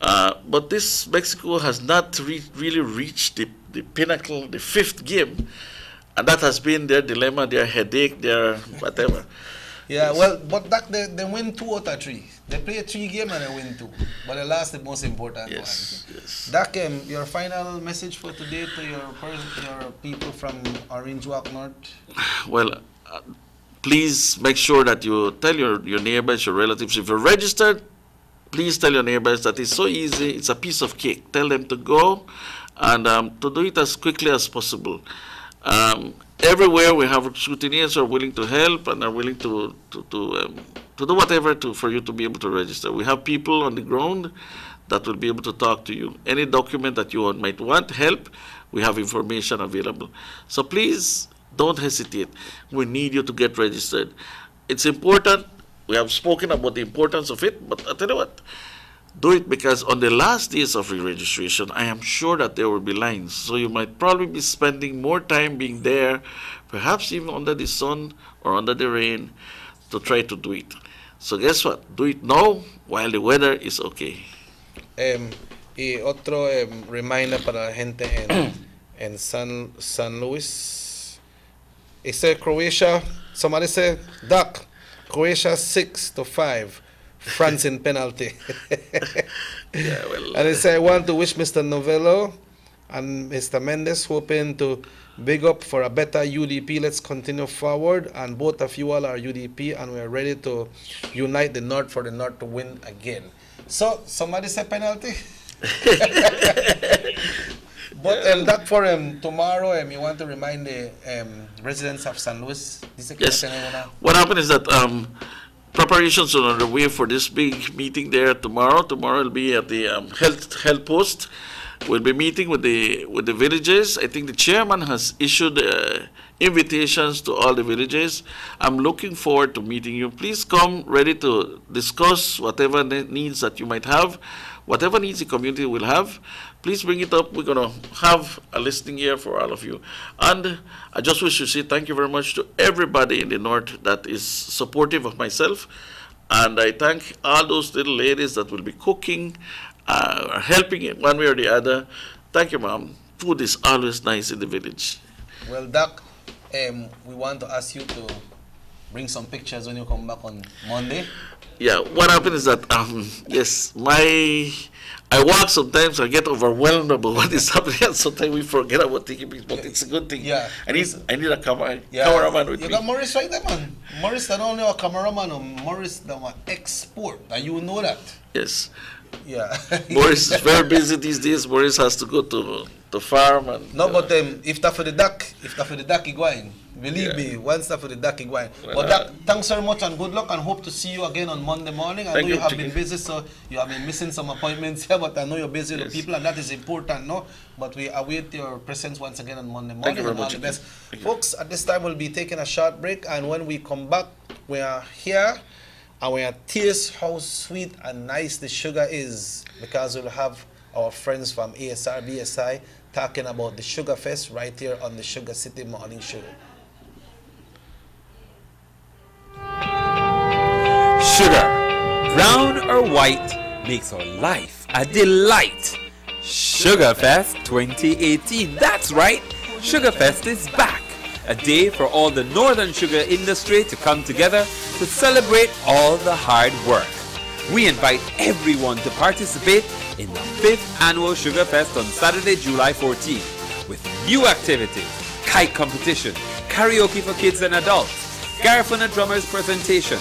But this Mexico has not really reached the pinnacle, the 5th game. And that has been their dilemma, their headache, their whatever. Yeah, well, but that they win 2 out of 3. They play 3 games and they win 2. But they lost the most important one. Yes. Dak, your final message for today to your people from Orange Walk North? Well, please make sure that you tell your neighbors, your relatives. If you're registered, please tell your neighbors that it's so easy. It's a piece of cake. Tell them to go and to do it as quickly as possible. Everywhere we have scrutineers who are willing to help and are willing to do whatever for you to be able to register. We have people on the ground that will be able to talk to you. Any document that you might want help, we have information available. So please don't hesitate. We need you to get registered. It's important. We have spoken about the importance of it, but I'll tell you what, do it, because on the last days of re-registration, I am sure that there will be lines. So you might probably be spending more time being there, perhaps even under the sun or under the rain, to try to do it. So guess what? Do it now while the weather is okay. Y otro reminder para la gente en San Luis. It said Croatia, somebody said, Dak, Croatia 6-5. France in penalty. Yeah, well, and they say, I want to wish Mr. Novello and Mr. Mendes, hoping to big up for a better UDP. Let's continue forward. And both of you all are UDP, and we're ready to unite the North for the North to win again. So, somebody say penalty? But that for tomorrow, you want to remind the residents of San Luis? Yes. What happened is that preparations are underway for this big meeting there tomorrow. Tomorrow will be at the health post. We'll be meeting with the villages. I think the chairman has issued invitations to all the villages. I'm looking forward to meeting you. Please come ready to discuss whatever needs that you might have, whatever needs the community will have. Please bring it up. We're going to have a listening here for all of you. And I just wish to say thank you very much to everybody in the North that is supportive of myself. And I thank all those little ladies that will be cooking, helping in one way or the other. Thank you, Mom. Food is always nice in the village. Well, Doc, we want to ask you to bring some pictures when you come back on Monday. Yeah, what happened is that, yes, I walk sometimes, I get overwhelmed about what is happening, and sometimes we forget about taking pictures, but it's a good thing. Yeah. I need a cameraman with me. You got Morris right there, man. Morris not only a cameraman, Morris is an export, and you know that. Yes. Yeah. Morris is very busy these days. Morris has to go to the farm. And, no, but if that for the duck, he going. Believe me, one stuff for the duck, he going. Well, but that, thanks very much and good luck, and hope to see you again on Monday morning. I know you have been busy, so you have been missing some appointments here, but I know you're busy with the people, and that is important, no? But we await your presence once again on Monday morning. Thank you very much. All the best. Folks, at this time we'll be taking a short break, and when we come back, we are here, and we are taste how sweet and nice the sugar is, because we'll have our friends from ASR BSI talking about the Sugar Fest right here on the Sugar City Morning Show. Sugar, brown or white, makes our life a delight. Sugar Fest 2018, that's right, Sugar Fest is back. A day for all the northern sugar industry to come together to celebrate all the hard work. We invite everyone to participate in the 5th Annual Sugar Fest on Saturday, July 14th, with new activities, kite competition, karaoke for kids and adults, Garifuna Drummers presentation,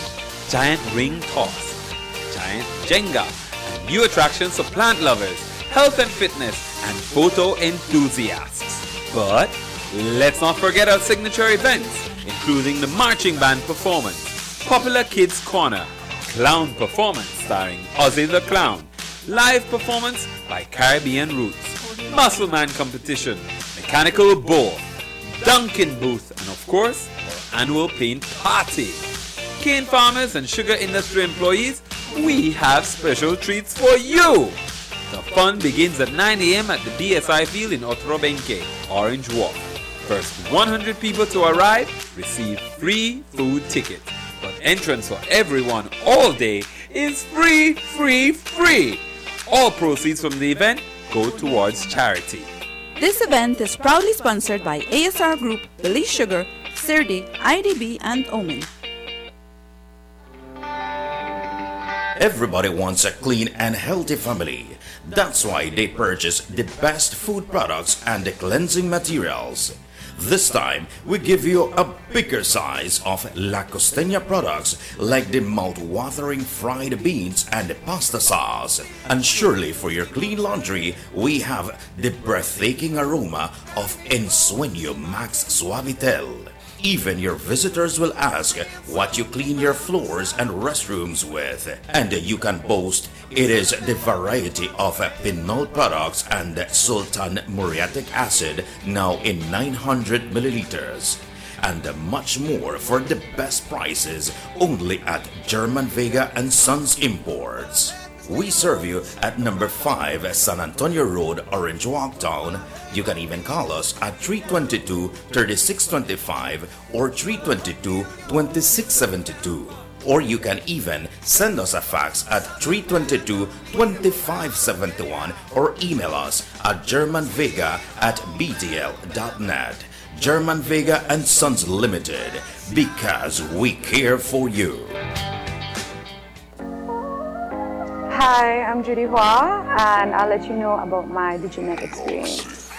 giant ring toss, giant Jenga, and new attractions for plant lovers, health and fitness, and photo enthusiasts. But let's not forget our signature events, including the marching band performance, popular kids corner, clown performance starring Ozzy the Clown, live performance by Caribbean Roots, muscle man competition, mechanical bull, Dunkin' booth, and of course, our annual paint party. Cane farmers and sugar industry employees, we have special treats for you. The fun begins at 9 a.m. at the BSI field in Otro Benque, Orange Walk. First 100 people to arrive receive free food tickets, but entrance for everyone all day is free. All proceeds from the event go towards charity. This event is proudly sponsored by ASR Group, Belize Sugar, CIRDI, IDB, and Omen. Everybody wants a clean and healthy family. That's why they purchase the best food products and the cleansing materials. This time, we give you a bigger size of La Costeña products like the mouth-watering fried beans and the pasta sauce. And surely for your clean laundry, we have the breathtaking aroma of Ensueño Max Suavitel. Even your visitors will ask what you clean your floors and restrooms with. And you can boast it is the variety of Pinol products and Sultan muriatic acid now in 900 milliliters. And much more for the best prices only at German Vega and Sons Imports. We serve you at number 5 San Antonio Road, Orange Walk Town. You can even call us at 322-3625 or 322-2672. Or you can even send us a fax at 322-2571 or email us at germanvega@btl.net. German Vega and Sons Limited, because we care for you. Hi, I'm Judy Hua, and I'll let you know about my Diginet experience.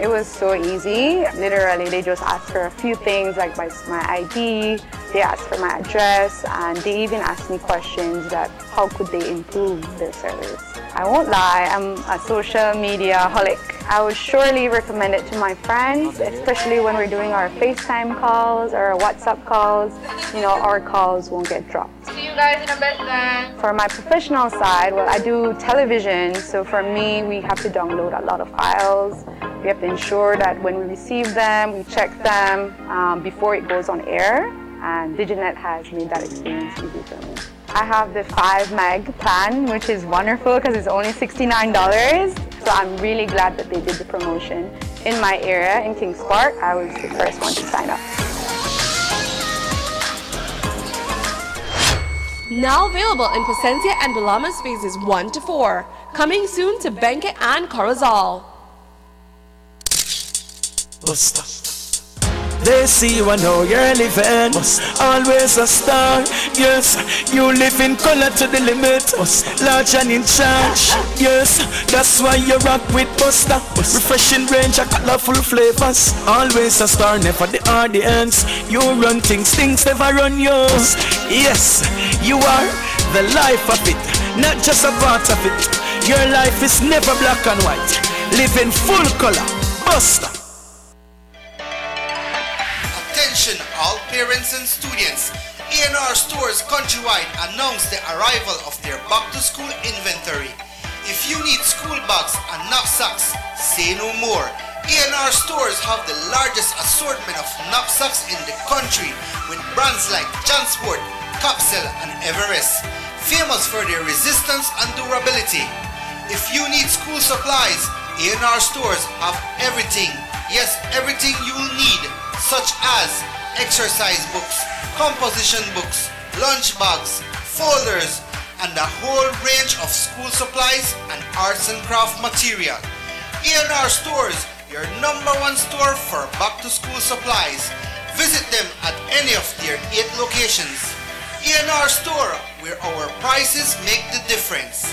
It was so easy. Literally, they just asked for a few things like my ID, they asked for my address, and they even asked me questions that how could they improve their service. I won't lie, I'm a social media holic. I would surely recommend it to my friends, especially when we're doing our FaceTime calls or WhatsApp calls. You know, our calls won't get dropped. See you guys in a bit then. For my professional side, well, I do television, so for me, we have to download a lot of files. We have to ensure that when we receive them, we check them before it goes on air, and Diginet has made that experience easy for me. I have the 5 meg plan, which is wonderful because it's only $69. So I'm really glad that they did the promotion. In my area, in Kings Park, I was the first one to sign up. Now available in Placencia and Bulamas phases 1 to 4. Coming soon to Benque and Corozal. They see you and know you're living. Always a star. Yes, you live in color to the limit. Large and in charge. Yes, that's why you rock with Buster. Refreshing range of colorful flavors. Always a star, never the audience. You run things never run yours. Yes, you are the life of it, not just a part of it. Your life is never black and white. Live in full color. Buster. Attention all parents and students. A&R Stores countrywide announced the arrival of their back-to-school inventory. If you need school bags and knapsacks, say no more. A&R Stores have the largest assortment of knapsacks in the country with brands like Jansport, Capsule and Everest, famous for their resistance and durability. If you need school supplies, A&R Stores have everything, yes, everything you will need, such as exercise books, composition books, lunch bags, folders, and a whole range of school supplies and arts and craft material. A&R Stores, your #1 store for back-to-school supplies. Visit them at any of their 8 locations. A&R Store, where our prices make the difference.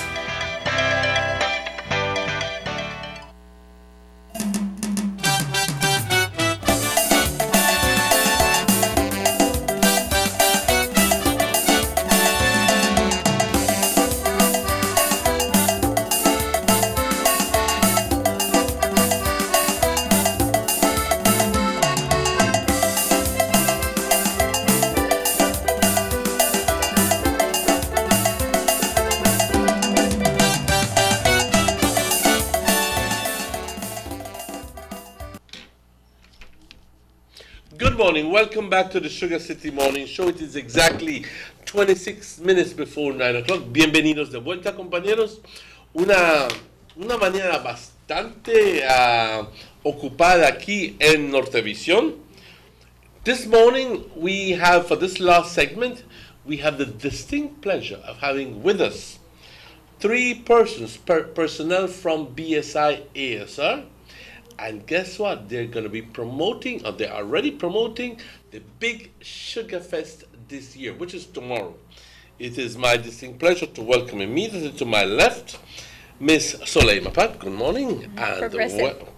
Good morning, welcome back to the Sugar City Morning Show. It is exactly 26 minutes before 9 o'clock. Bienvenidos de vuelta, compañeros. Una mañana bastante ocupada aquí en Nortevisión. This morning we have, for this last segment, we have the distinct pleasure of having with us 3 personnel from BSI ASR. And guess what? They're going to be promoting, or they're already promoting, the big Sugar Fest this year, which is tomorrow. It is my distinct pleasure to welcome immediately to my left Miss Soleil Mapat. Good morning. And Progressive.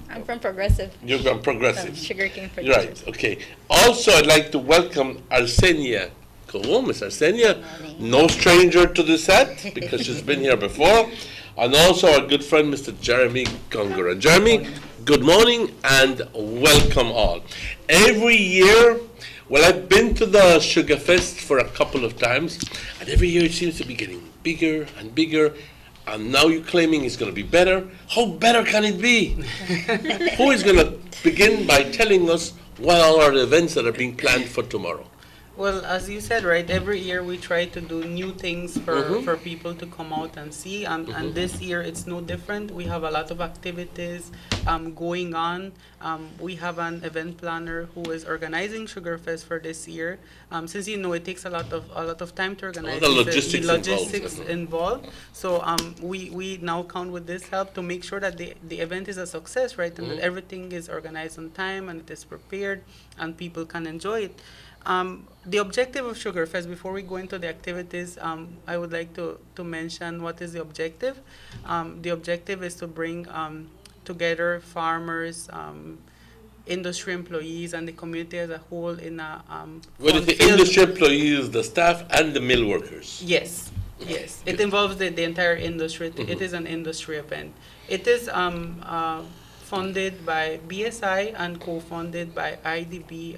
I'm from Progressive. You're from Progressive. Sugarcane producers. Right, okay. Also, I'd like to welcome Arsenia Cool, Miss Arsenia, no stranger to the set because she's been here before. And also our good friend, Mr. Jeremy Gungura. Jeremy, good morning and welcome all. Every year, well, I've been to the Sugar Fest for a couple of times, and every year it seems to be getting bigger and bigger. And now you're claiming it's going to be better. How better can it be? Who is going to begin by telling us what all are the events that are being planned for tomorrow? Well, as you said, right, every year we try to do new things for people to come out and see. And this year it's no different. We have a lot of activities going on. We have an event planner who is organizing Sugar Fest for this year. Since you know it takes a lot of time to organize. All the logistics involved. So we now count with this help to make sure that the event is a success, right, and that everything is organized on time and it is prepared and people can enjoy it. The objective of Sugar Fest, before we go into the activities, I would like to mention what is the objective. The objective is to bring together farmers, industry employees, and the community as a whole in a What is the industry employees, the staff, and the mill workers? Yes, yes. It involves the entire industry. It is an industry event. It is funded by BSI and co-funded by IDB,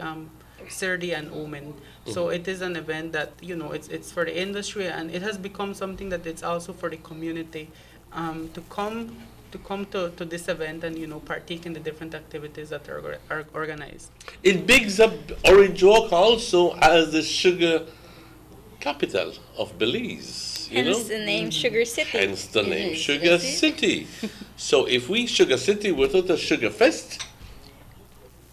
CERDI, and Omen. So it is an event that, you know, it's for the industry, and it has become something that it's also for the community to come to this event and, you know, partake in the different activities that are organized. It bigs up Orange Walk also as the sugar capital of Belize. Hence the name Sugar City. Hence the name Sugar City. So if we Sugar City without a Sugar Fest,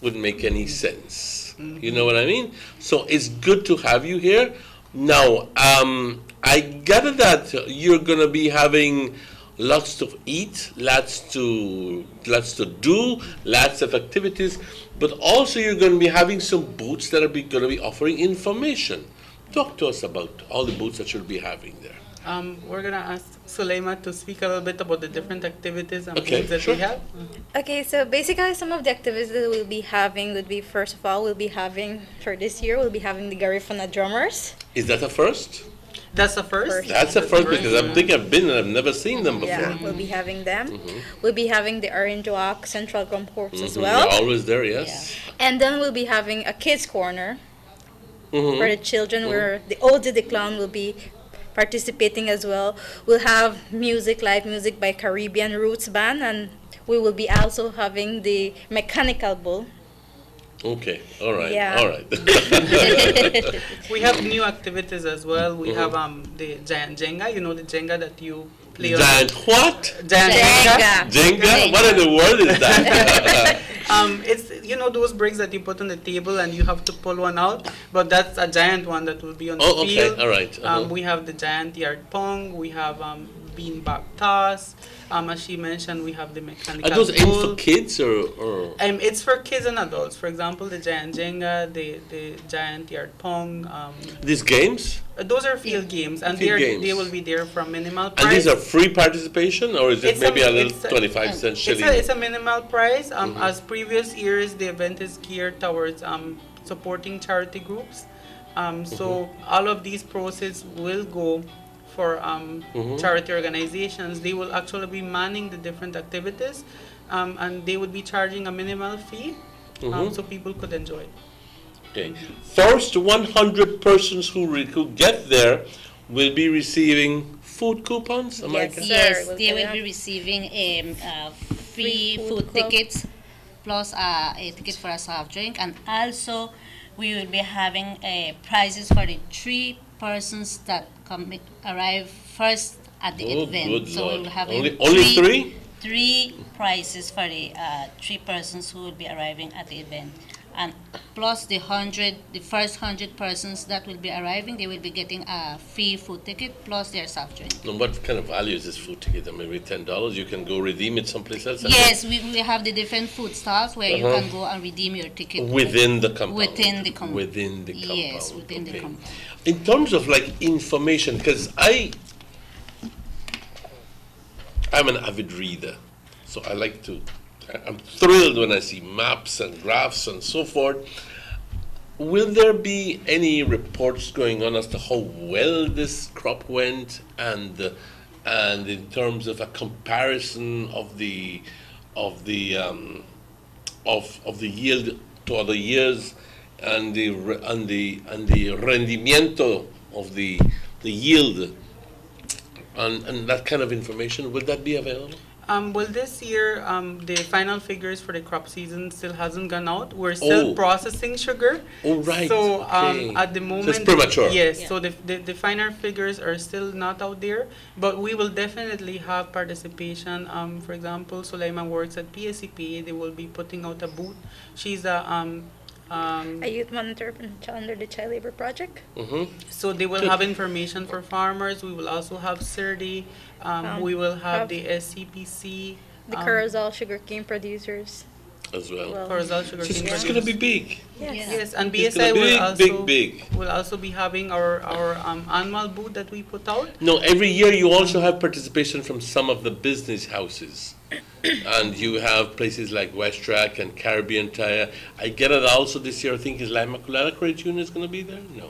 wouldn't make any sense. You know what I mean? So it's good to have you here. Now, I gather that you're going to be having lots to eat, lots to do, lots of activities, but also you're going to be having some booths that are going to be offering information. Talk to us about all the booths that you'll be having there. We're going to ask Suleima to speak a little bit about the different activities and booths that we have. Okay, so basically some of the activities that we'll be having would be, first of all, for this year, we'll be having the Garifuna drummers. Is that a first? That's the first? That's the first because I think I've been and I've never seen them before. Yeah, we'll be having them. We'll be having the Orange Walk Central Drum Corps as well. They're always there, yes. Yeah. And then we'll be having a kids corner for the children where the Oldie the Clown will be participating as well. We'll have live music by Caribbean Roots Band, and we will be also having the Mechanical Bull. Okay, all right, Yeah. all right. We have new activities as well. We have the Giant Jenga, you know, the Jenga that you play on. Giant what? Giant Jenga. Jenga? What in the world is that? It's, you know, those bricks that you put on the table and you have to pull one out, but that's a giant one that will be on the field. Okay, all right. We have the giant yard pong, we have beanbag toss, as she mentioned, we have the mechanical Are those aimed bull. for kids or? It's for kids and adults. For example, the giant Jenga, the giant yard pong. These games? Those are field games, and Field games. they will be there from minimal price. And these are free participation or is it It's maybe a little it's 25-cent shilling? It's a minimal price. As previous years, the event is geared towards supporting charity groups. So all of these proceeds will go for charity organizations. They will actually be manning the different activities, and they would be charging a minimal fee, so people could enjoy it. Okay. First 100 persons who get there will be receiving food coupons. Am I correct? Yes, they will be receiving free food tickets plus a ticket for a soft drink, and also we will be having prizes for the 3 persons that arrive first at the event. Good so Lord. we will have Only 3? 3 prizes for the 3 persons who will be arriving at the event. and plus the first 100 persons that will be arriving, they will be getting a free food ticket plus their soft drink. And what kind of value is this food ticket? I mean, with $10, you can go redeem it someplace else? Yes, we have the different food stalls where you can go and redeem your ticket. Within the compound? Within the compound. Within the compound. Yes, within the compound. In terms of like information, because I'm an avid reader, so I'm thrilled when I see maps and graphs and so forth. Will there be any reports going on as to how well this crop went, and in terms of a comparison of the yield to other years, and the rendimiento of the yield, and that kind of information? Will that be available? Well, this year, the final figures for the crop season still hasn't gone out. We're still processing sugar. Oh, right. So Okay. at the moment, So it's premature. Yes. So the final figures are still not out there, but we will definitely have participation. For example, Sulaiman works at PSCPA. They will be putting out a booth. She's a youth monitor under the Child Labor Project. So they will have information for farmers. We will also have CERDI. We will have the SCPC. The Curacao sugarcane producers. As well. Curacao sugarcane. It's going to be big. Yes, and It's BSI gonna be big. will also be having our annual booth that we put out. No, every year you also have participation from some of the business houses. And you have places like West Track and Caribbean Tire. I get it also this year, I think, is La Immaculada Credit Union is going to be there? No.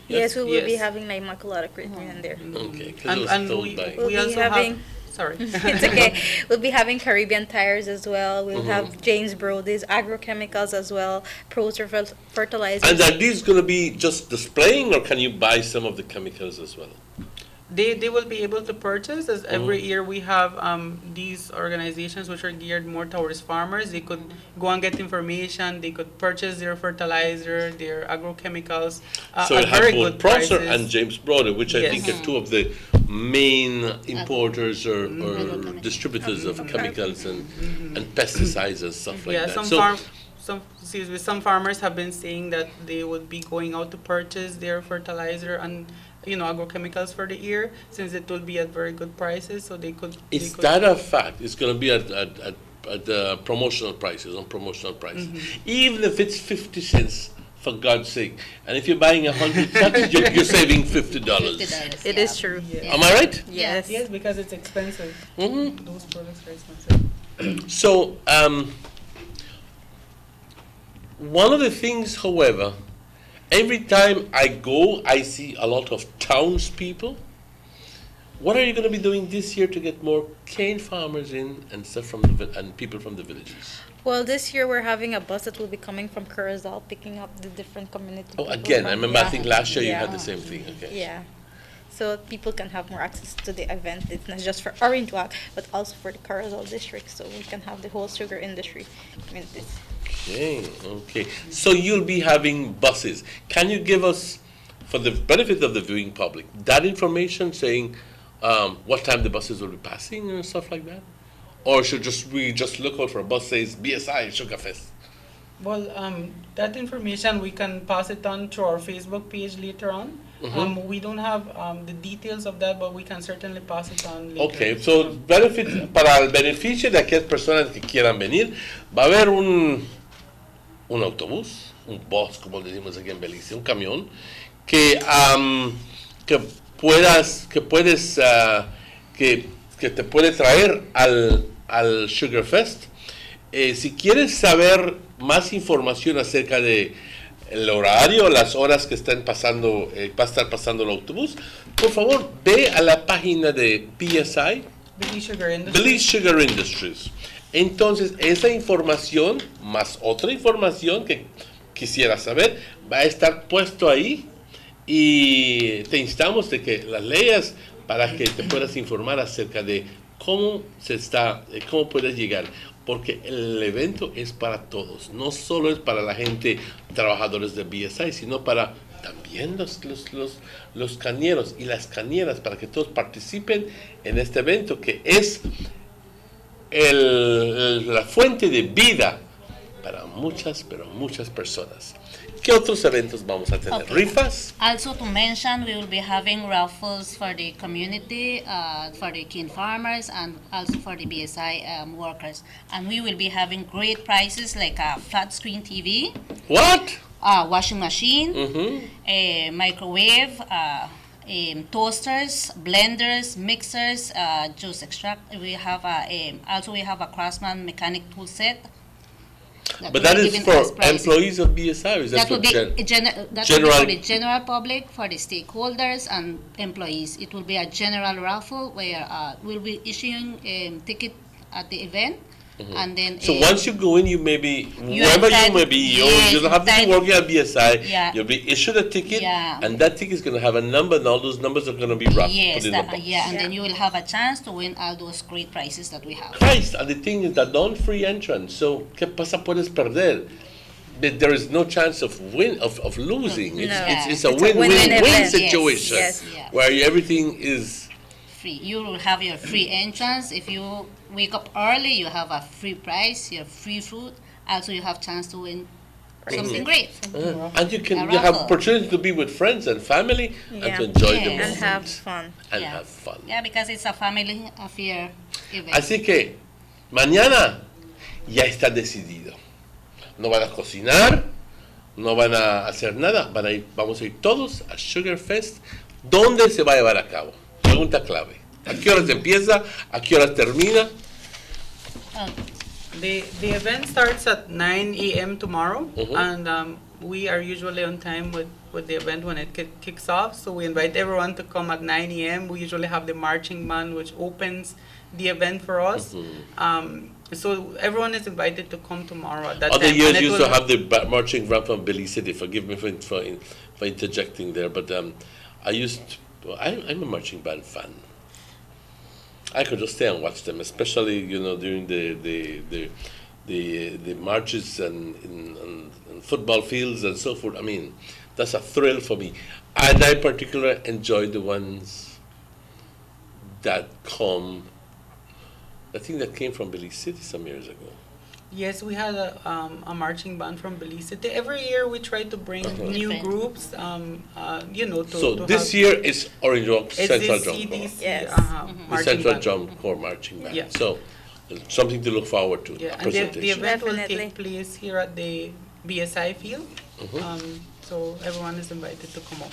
Yes, we will be having La Immaculada Credit Union there. Okay, because it was told by... We also have... Sorry. It's okay. We'll be having Caribbean Tires as well. We'll have James Brody's agrochemicals as well, Procer fertilizers. And are these going to be just displaying, or can you buy some of the chemicals as well? They will be able to purchase, as every year we have these organizations which are geared more towards farmers. They could go and get information, they could purchase their fertilizer, their agrochemicals So at you have very both good Procer prices. and James Brody, which I think are two of the main importers or distributors of chemicals and pesticides and stuff like that. Some farmers have been saying that they would be going out to purchase their fertilizer and agrochemicals for the year, since it will be at very good prices, so they could. Is that a fact? It's going to be at promotional prices, on promotional prices, even if it's 50 cents. For God's sake! And if you're buying 100 sacks, you're saving $50. It is true. Am I right? Yes, because it's expensive. Those products are expensive. So, one of the things, however, every time I go, I see a lot of townspeople. What are you going to be doing this year to get more cane farmers in and stuff and people from the villages? Well, this year we're having a bus that will be coming from Curacao, picking up the different community. Oh, people again, I from- remember, I think last year you had the same thing. Okay. Yeah. So people can have more access to the event. It's not just for Orange Walk, but also for the Curacao district, so we can have the whole sugar industry communities. Okay. So you'll be having buses. Can you give us, for the benefit of the viewing public, that information saying what time the buses will be passing and stuff like that? Or should we just look out for a bus says BSI Sugar Fest? Well, that information we can pass it on to our Facebook page later on. We don't have the details of that, but we can certainly pass it on later. Okay, so para el beneficio de aquellas personas que quieran venir, va a haber un autobús, un bus, como decimos aquí en Belice, un camión, que te puede traer al Sugar Fest. Si quieres saber más información acerca de el horario, las horas que están pasando, va a estar pasando el autobús, por favor ve a la página de PSI, Belize Sugar Industries. Entonces esa información más otra información que quisiera saber va a estar puesto ahí, y te instamos de que las leas para que te puedas informar acerca de cómo puedes llegar, porque el evento es para todos, no solo es para la gente, trabajadores de BSI, sino para también los cañeros y las cañeras, para que todos participen en este evento que es la fuente de vida para muchas, pero muchas personas. ¿Qué otros eventos vamos a tener? Okay. ¿Rifas? Also to mention, we will be having raffles for the community, for the kin farmers, and also for the BSI workers. And we will be having great prizes like a flat screen TV. What? A washing machine, Mm-hmm. a microwave, toasters, blenders, mixers, juice extract. We have also we have a Craftsman mechanic tool set. But that is for employees of BSI, or is that That will be for that will be for the general public, for the stakeholders and employees. It will be a general raffle where we'll be issuing a ticket at the event, Mhm. and then So once you go in, you may be, You wherever you entitled- may be, yes, you don't have to be entitled- working at BSI, Yeah. you'll be issued a ticket, Yeah. and that ticket is going to have a number, and all those numbers are going to be wrapped, yes, put in the that, box. yeah, and then you will have a chance to win all those great prizes that we have. Christ, and the thing is that non-free entrance, so ¿qué pasa? Puedes perder. There is no chance of losing. No. It's a It's a win-win-win win-win event. situation Yes, yes. where everything is Free. You will have your free entrance. If you wake up early, you have a free prize, you have free food. Also, you have chance to win something great. and you can A you have raffle. opportunity to be with friends and family and Yeah. to enjoy the Yes. moment And have fun. and Yeah. have fun. Yeah, because it's a family affair event. Así que mañana ya está decidido. No van a cocinar, no van a hacer nada, vamos a ir todos a Sugar Fest. ¿Dónde se va a llevar a cabo? Pregunta clave. ¿A qué horas empieza? ¿A qué horas termina? The event starts at 9 a.m. tomorrow, Mhm. and we are usually on time with the event when it kicks off. So we invite everyone to come at 9 a.m. We usually have the marching band, which opens the event for us. So everyone is invited to come tomorrow at that Other time. years And it used will- to have the marching band from Belize City. Forgive me for interjecting there, but I'm a marching band fan. I could just stay and watch them, especially during the marches and in football fields and so forth. I mean, that's a thrill for me, and I particularly enjoy the ones that come. I think that came from Belize City some years ago. Yes, we had a marching band from Belize City. Every year we try to bring new Different. groups, to So to this have- year is Orange Walk It's Central the Drum CDC, Corps. The marching Central band. Drum Corps marching band. Yeah. So something to look forward to. Yeah, a and the presentation. event will take place here at the BSI field. Mhm. So everyone is invited to come up.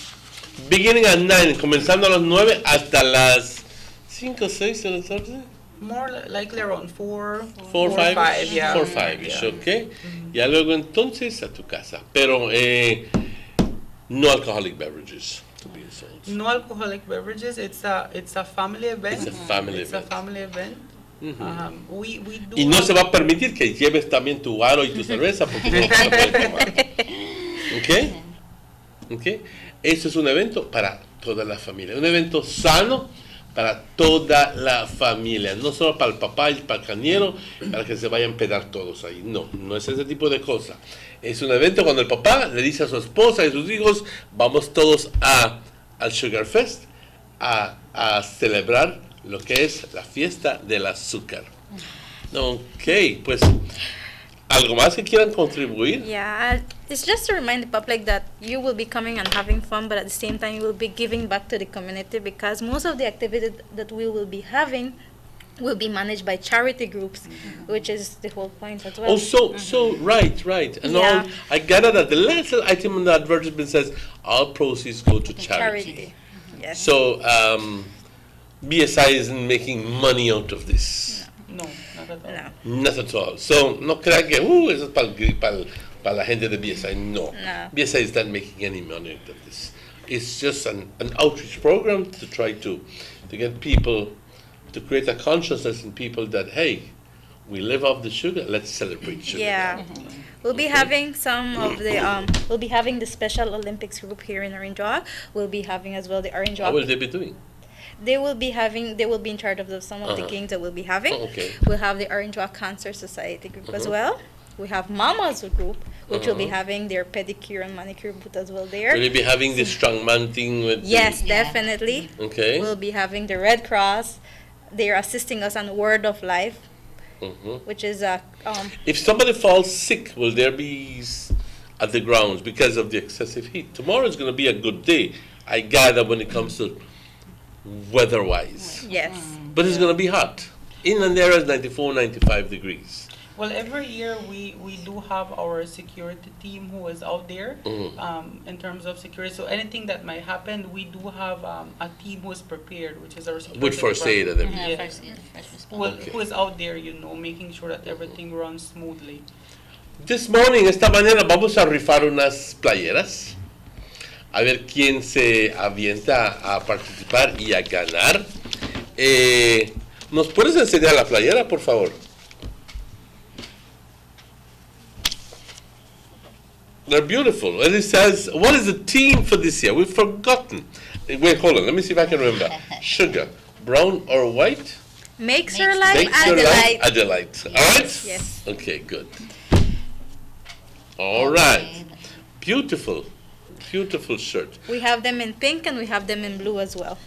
Beginning at 9, comenzando a las 9 hasta las 5 o 6 de la tarde. More likely around 4, 4 or 5, 5, yeah. 4 5 ish, Yeah. okay? Ya luego entonces a tu casa. Pero no alcoholic beverages to be sold. No alcoholic beverages. It's a family event. It's a family It's event. a family event. Mhm. We do. Y no se va a permitir que lleves también tu aro y tu cerveza porque no se puede tomar. ¿Ok? ¿Ok? Eso es un evento para toda la familia. Un evento sano para toda la familia. No solo para el papá y para el cañero, para que se vayan a pedar todos ahí. No, no es ese tipo de cosa. Es un evento cuando el papá le dice a su esposa y a sus hijos, vamos todos al Sugar Fest a celebrar lo que es la fiesta del azúcar. Ok, pues, ¿algo más que quieran contribuir? Yeah, it's just to remind the public that you will be coming and having fun, but at the same time you will be giving back to the community, because most of the activities that we will be having will be managed by charity groups, which is the whole point as well. Oh, so right. And Yeah. I gather that the last item on the advertisement says all proceeds go to charity. Yes. So BSI isn't making money out of this. No, not at all. Not at all. So no crean que eso es para la gente de BSI. No. BSI is not making any money out of this. It's just an outreach program to try to get people, to create a consciousness in people that, hey, we live off the sugar, let's celebrate sugar. Yeah. We'll be having some of the we'll be having the Special Olympics group here in Orange Walk. We'll be having as well the Orange Walk. How will they be doing? They will be in charge of some of the games that we'll be having. Oh, okay. We'll have the Orange Walk Cancer Society group as Mhm. well. We have Mama's group, which will be Uh-huh. having their pedicure and manicure booth as well there. Will you be having the strongman thing with Yes, the, definitely. Okay. We'll be having the Red Cross. They are assisting us on Word of Life. which is If somebody falls sick, will there be at the grounds because of the excessive heat? Tomorrow is going to be a good day, I gather, when it comes to weather-wise. yes. But it's going to be hot. In and there is 94, 95 degrees. Well, every year we do have our security team who is out there in terms of security. So anything that might happen, we do have a team who is prepared, which is our security With first aid and everything. Who is out there, making sure that everything runs smoothly. This morning, esta mañana, vamos a rifar unas playeras. A ver quién se avienta a participar y a ganar. ¿Nos puedes enseñar la playera, por favor? They're beautiful. And it says, what is the theme for this year? We've forgotten. Wait, hold on. Let me see if I can remember. Sugar, brown or white? Makes your life Makes a your delight. life a delight. All right? Yes. Okay, good. All right. Beautiful. Beautiful shirt. We have them in pink and we have them in blue as well.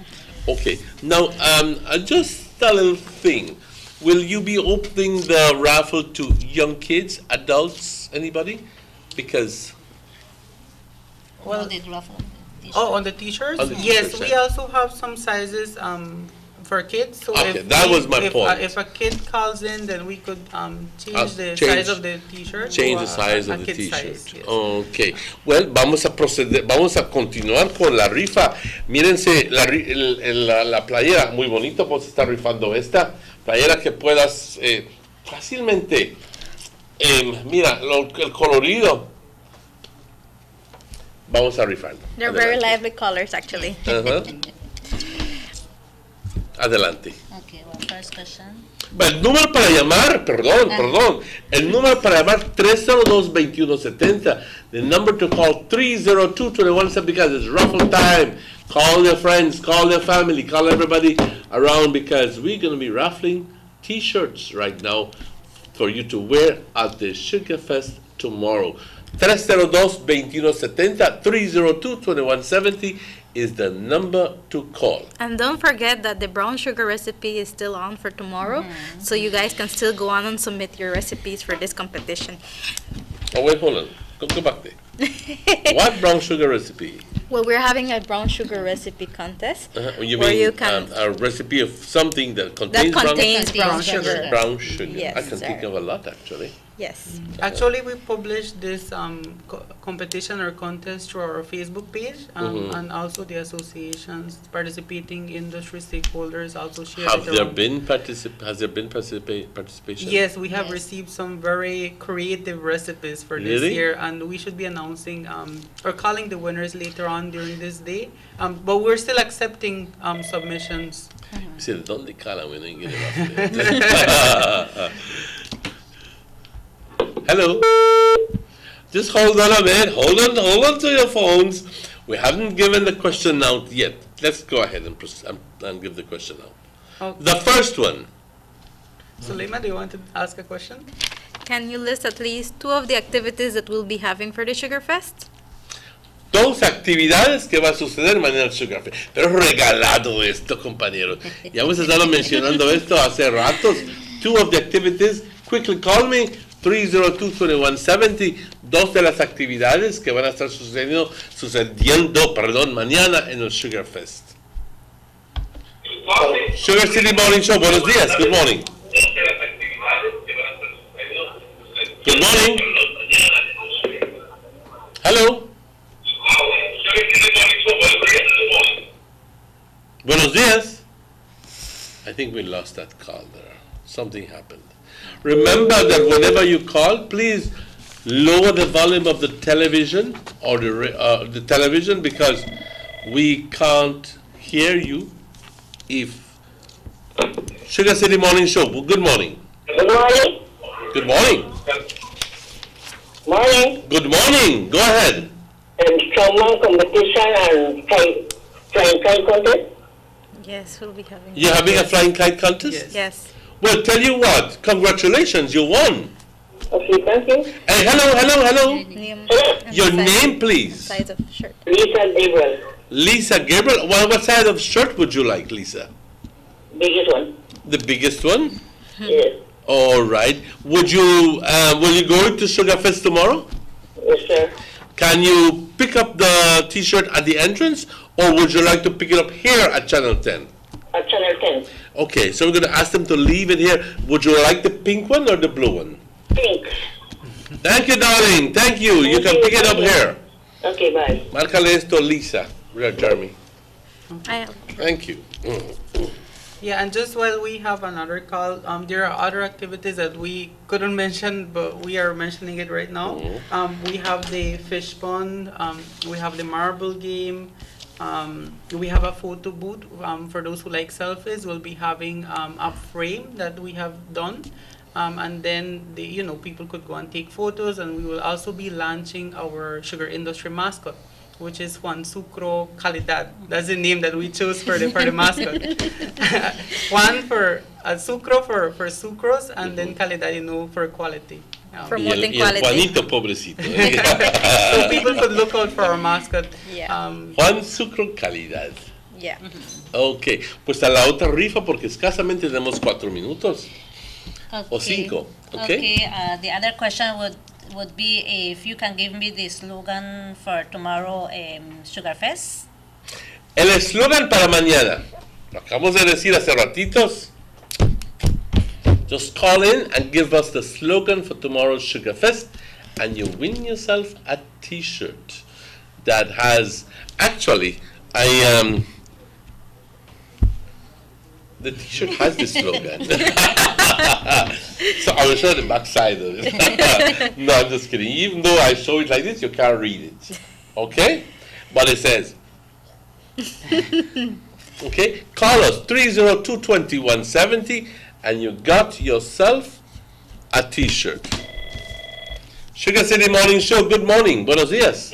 Okay. Now, just a little thing. Will you be opening the raffle to young kids, adults, anybody? Because Well, On the raffle. on the t-shirts? On the Yes, t-shirts, we yeah. also have some sizes for kids. So Okay, if that was my point. If a kid calls in, then we could change the change- size of the t-shirt. change to the size a of the kid's t-shirt. size, yes. Okay. Well, vamos a continuar con la rifa. Mírense la playera, muy bonito. Vamos a estar rifando esta playera que puedas fácilmente. Mira, el colorido. Vamos a rifar. They're very lively colors, actually. Adelante. Okay, well, first question. El número para llamar, perdón. El número para llamar 302-2170. The number to call 302-2170 because it's raffle time. Call their friends, call their family, call everybody around because we're going to be raffling t-shirts right now for you to wear at the Sugar Fest tomorrow. 302-2170, 302-2170 is the number to call. And don't forget that the brown sugar recipe is still on for tomorrow, so you guys can still go on and submit your recipes for this competition. Oh, wait, hold on. Go back there. What brown sugar recipe? Well, we're having a brown sugar recipe contest. You where mean you can a recipe of something that contains, brown sugar. Brown sugar. Yes, I can think sir. of a lot, actually. Yes. Actually, we published this competition or contest through our Facebook page, and also the associations, participating industry stakeholders also shared Has it there around. been participation? Yes, we have received some very creative recipes for this Really? year, and we should be announcing or calling the winners later on during this day. But we're still accepting submissions. See, ¿dónde calan when they get it off? Hello. Just hold on a minute. Hold on to your phones. We haven't given the question out yet. Let's go ahead and give the question out. Okay. The first one. Suleima, do you want to ask a question? Can you list at least 2 of the activities that we'll be having for the Sugar Fest? 2 actividades que va a suceder mañana en el Sugar Fest. Pero es regalado esto, compañeros. Ya hemos estado mencionando esto hace ratos. 2 of the activities. Quickly call me. 302-2170, 2 de las actividades que van a estar sucediendo, mañana en el Sugar Fest. Sugar City Morning Show, buenos días, good morning. Good morning. Hello. Buenos días. I think we lost that call there. Something happened. Remember that whenever you call, please lower the volume of the television or the television because we can't hear you. If Sugar City Morning Show, good morning. Good morning. Good morning. Morning. Good morning. Go ahead. Strongman competition and flying kite contest. Yes, we'll be having. You're having a flying kite contest? Yes. Well, tell you what, congratulations, you won. Okay, thank you. Hey, hello. Your name, please. Size of shirt. Lisa Gabriel. Lisa Gabriel. What size of shirt would you like, Lisa? Biggest one. The biggest one? Yes. All right. Will you go to Sugar Fest tomorrow? Yes, sir. Can you pick up the T-shirt at the entrance, or would you like to pick it up here at Channel 10? At Channel 10. Okay, so we're going to ask them to leave it here. Would you like the pink one or the blue one? Pink. Thank you, darling. Thank you. You can pick it up here. Okay, bye. Márcale esto, Lisa. We are Jeremy. I Thank you. Yeah, and just while we have another call, there are other activities that we couldn't mention, but we are mentioning it right now. We have the fish pond, we have the marble game, we have a photo booth. For those who like selfies, we'll be having a frame that we have done. And then people could go and take photos, and we will also be launching our sugar industry mascot, which is Juan Sucro Calidad. That's the name that we chose for the mascot. Juan for Sucro for sucrose, and then Calidad, for quality. Promoting quality. Juanito, pobrecito. So people could look out for our mascot. Yeah. Juan Sucro Calidad. Yeah. Ok, pues a la otra rifa, porque escasamente tenemos 4 minutos. O 5. Okay. The other question would be if you can give me the slogan for tomorrow Sugar Fest. El eslogan para mañana. Lo acabamos de decir hace ratitos. Just call in and give us the slogan for tomorrow's Sugar Fest, and you win yourself a T-shirt that has actually the T-shirt has the slogan. So I will show the back side of it. No, I'm just kidding. Even though I show it like this, you can't read it. Okay? But it says, okay, call us 302-2170 and you got yourself a T-shirt. Sugar City Morning Show, good morning. Buenos días.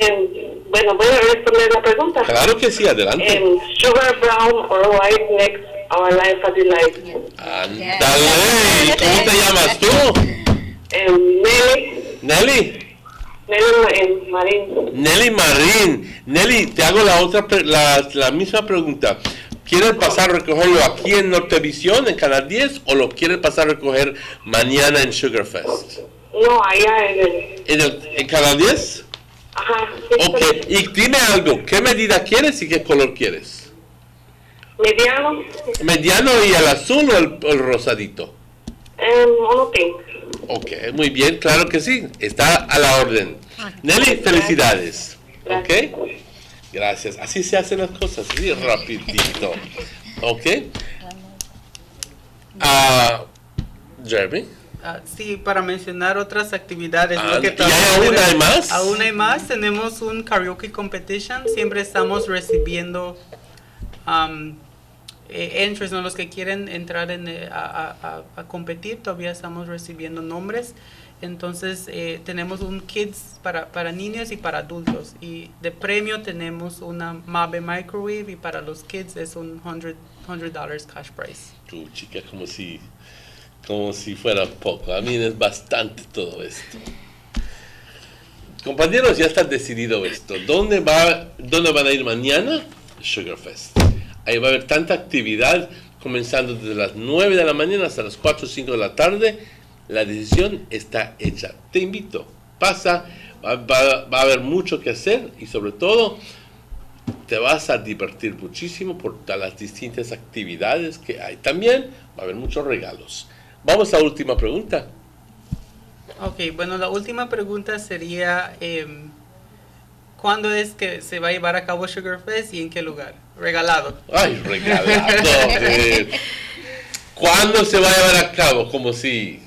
Bueno, ¿voy a responder la pregunta? Claro que sí, adelante. Sugar, brown, or white next our life as you like. Ándale, ¿cómo te llamas tú? Nelly. Nelly. Nelly Marín. Nelly Marín. Nelly, te hago la misma pregunta. ¿Quieres pasar a recogerlo aquí en Nortevisión, en Canal 10, o lo quieres pasar a recoger mañana en Sugar Fest? No, allá ¿En Canal 10? Ajá. Ok, y dime algo, ¿qué medida quieres y qué color quieres? Mediano. ¿Mediano y el azul o el rosadito? Uno pink. Ok, muy bien, claro que sí, está a la orden. Nelly, felicidades. Gracias. Ok, gracias. Así se hacen las cosas, así rapidito. Ok. Jeremy. Sí, para mencionar otras actividades. ¿Aún hay más? Tenemos un karaoke competition. Siempre estamos recibiendo entries, los que quieren entrar a competir. Todavía estamos recibiendo nombres. Entonces tenemos un kids para niños y para adultos. Y de premio tenemos una Mabe Microwave, y para los kids es un $100 cash prize. Tú, chica, como si fuera poco. A mí es bastante todo esto. Compañeros, ya está decidido esto. ¿Dónde van a ir mañana? Sugar Fest. Ahí va a haber tanta actividad, comenzando desde las 9 de la mañana hasta las 4 o 5 de la tarde. La decisión está hecha. Te invito. Pasa, va a haber mucho que hacer, y sobre todo te vas a divertir muchísimo por todas las distintas actividades que hay. También va a haber muchos regalos. Vamos a la última pregunta. Ok, bueno, la última pregunta sería, ¿cuándo es que se va a llevar a cabo Sugar Fest y en qué lugar? Regalado. Ay, regalado. ¿Cuándo se va a llevar a cabo? Como si...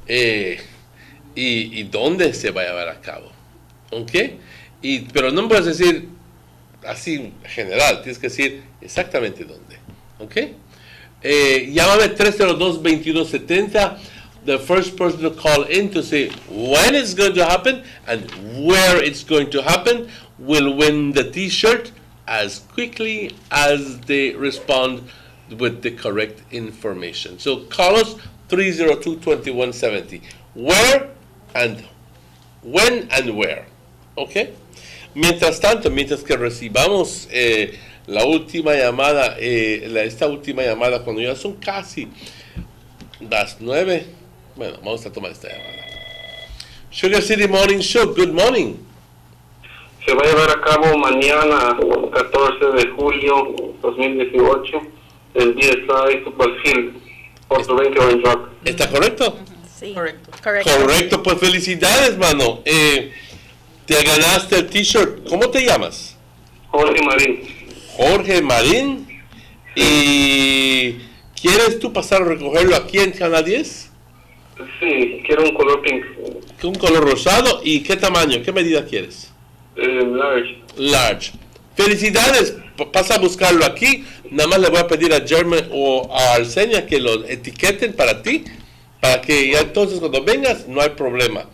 y dónde se va a llevar a cabo. ¿Ok? Pero no puedes decir así general, tienes que decir exactamente dónde. ¿Ok? Llámame 302-2270. The first person to call in to say when it's going to happen and where it's going to happen will win the T-shirt as quickly as they respond with the correct information. So call us 302-2170. Where and when and where. ¿Ok? Mientras tanto, mientras que recibamos la última llamada, esta última llamada, cuando ya son casi Las 9. Bueno, vamos a tomar esta llamada. Sugar City Morning Show, good morning. Se va a llevar a cabo mañana, 14 de julio 2018, el DSI Superfield, Puerto Rico, Orange Rock. ¿Está correcto? Sí, correcto. Correcto, pues felicidades, mano. Te ganaste el t-shirt. ¿Cómo te llamas? Jorge Marín. Jorge Marín. ¿Y quieres tú pasar a recogerlo aquí en Canal 10? Sí, quiero un color pink. Un color rosado. ¿Y qué tamaño? ¿Qué medida quieres? Large. Large. Felicidades. Pasa a buscarlo aquí. Nada más le voy a pedir a German o a Arsenia que lo etiqueten para ti. Para que ya entonces cuando vengas no hay problema.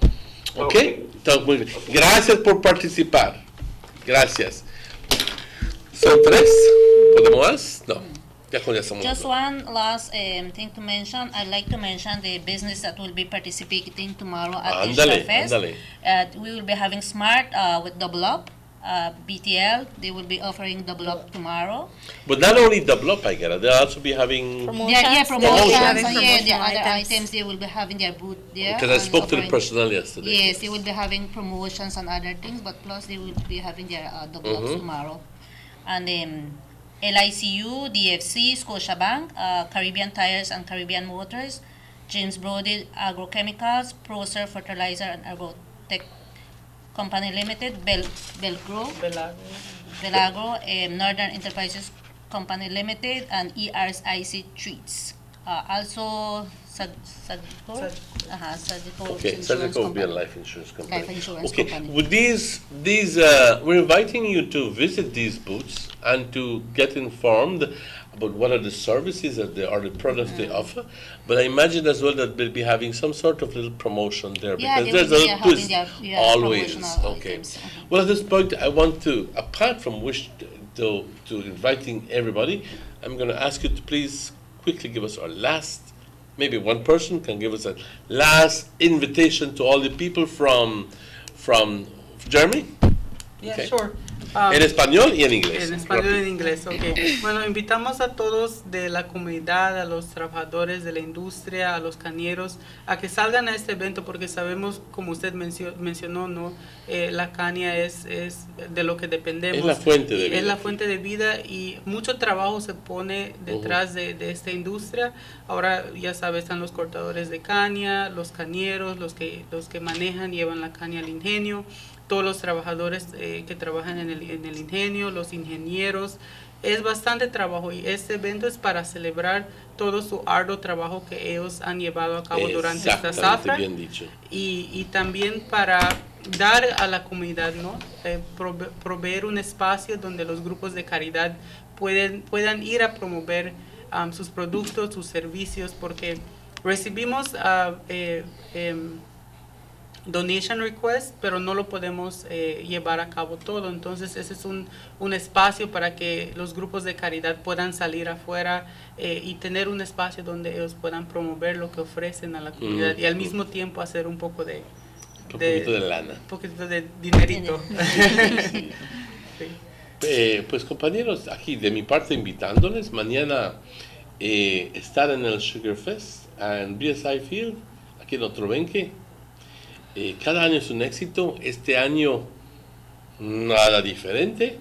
¿Ok? Entonces, muy bien. Gracias por participar. Gracias. ¿Son 3? ¿Podemos más? No. Ya con eso. Just one last thing to mention. I'd like to mention the business that will be participating tomorrow at the Sugar Fest. We will be having Smart with Double Up. BTL, they will be offering Double Up tomorrow. But not only Double Up, I get it. They'll also be having promotions. Promotions. The other items they will be having their booth there. Because I spoke to the personnel yesterday. Yes, they will be having promotions and other things, but plus they will be having their Double Ups tomorrow. And LICU, DFC, Scotiabank, Caribbean Tires and Caribbean Motors, James Brody Agrochemicals, Procer Fertilizer and Agrotech Company Limited, Belagro, Northern Enterprises Company Limited, and ERIC Treats. Also, Sadco. Okay, Sadco will be a life insurance company. Life insurance okay, company. with these, we're inviting you to visit these booths and to get informed about what are the services that they are, the products they offer. But I imagine as well that they'll be having some sort of little promotion there, because there's a little twist always. Okay. Items. Well, at this point, I want to, apart from to inviting everybody, I'm going to ask you to please quickly give us our last. Maybe one person can give us a last invitation to all the people from Germany. Yeah, Okay. sure. En español y en inglés. En español y en inglés, ok. Bueno, invitamos a todos de la comunidad, a los trabajadores de la industria, a los cañeros, a que salgan a este evento porque sabemos, como usted mencionó, ¿no? La caña es de lo que dependemos. Es la fuente de vida. Es la fuente de vida y mucho trabajo se pone detrás de esta industria. Ahora, ya sabes, están los cortadores de caña, los cañeros, los que manejan, llevan la caña al ingenio, todos los trabajadores que trabajan en el ingenio, los ingenieros. Es bastante trabajo y este evento es para celebrar todo su arduo trabajo que ellos han llevado a cabo durante esta zafra. Bien dicho. Y también para dar a la comunidad, ¿no? Proveer un espacio donde los grupos de caridad puedan ir a promover sus productos, sus servicios, porque recibimos donation request, pero no lo podemos llevar a cabo todo. Entonces ese es un espacio para que los grupos de caridad puedan salir afuera y tener un espacio donde ellos puedan promover lo que ofrecen a la comunidad y al mismo tiempo hacer un poco de lana. Un poquito de dinerito. Sí. Pues compañeros, aquí de mi parte invitándoles mañana estar en el Sugar Fest en BSI Field, aquí en Otrovenque. Cada año es un éxito. Este año nada diferente.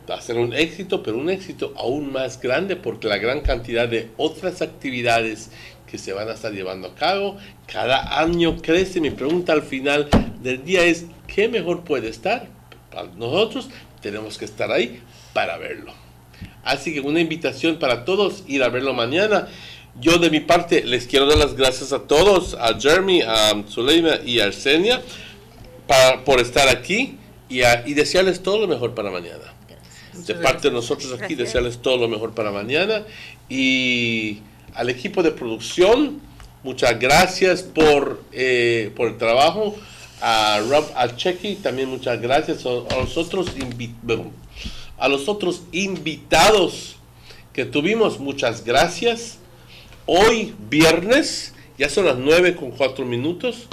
Va a ser un éxito, pero un éxito aún más grande porque la gran cantidad de otras actividades que se van a estar llevando a cabo cada año crece. Mi pregunta al final del día es: ¿qué mejor puede estar? Para nosotros tenemos que estar ahí para verlo. Así que una invitación para todos, ir a verlo mañana. Yo de mi parte les quiero dar las gracias a todos, a Jeremy, a Zuleima y a Arsenia por estar aquí y desearles todo lo mejor para mañana. De parte de nosotros aquí, desearles todo lo mejor para mañana. Y al equipo de producción, muchas gracias por el trabajo. A Rob Alcheki también muchas gracias. A los otros invitados que tuvimos, muchas gracias. Hoy viernes, ya son las 9:04.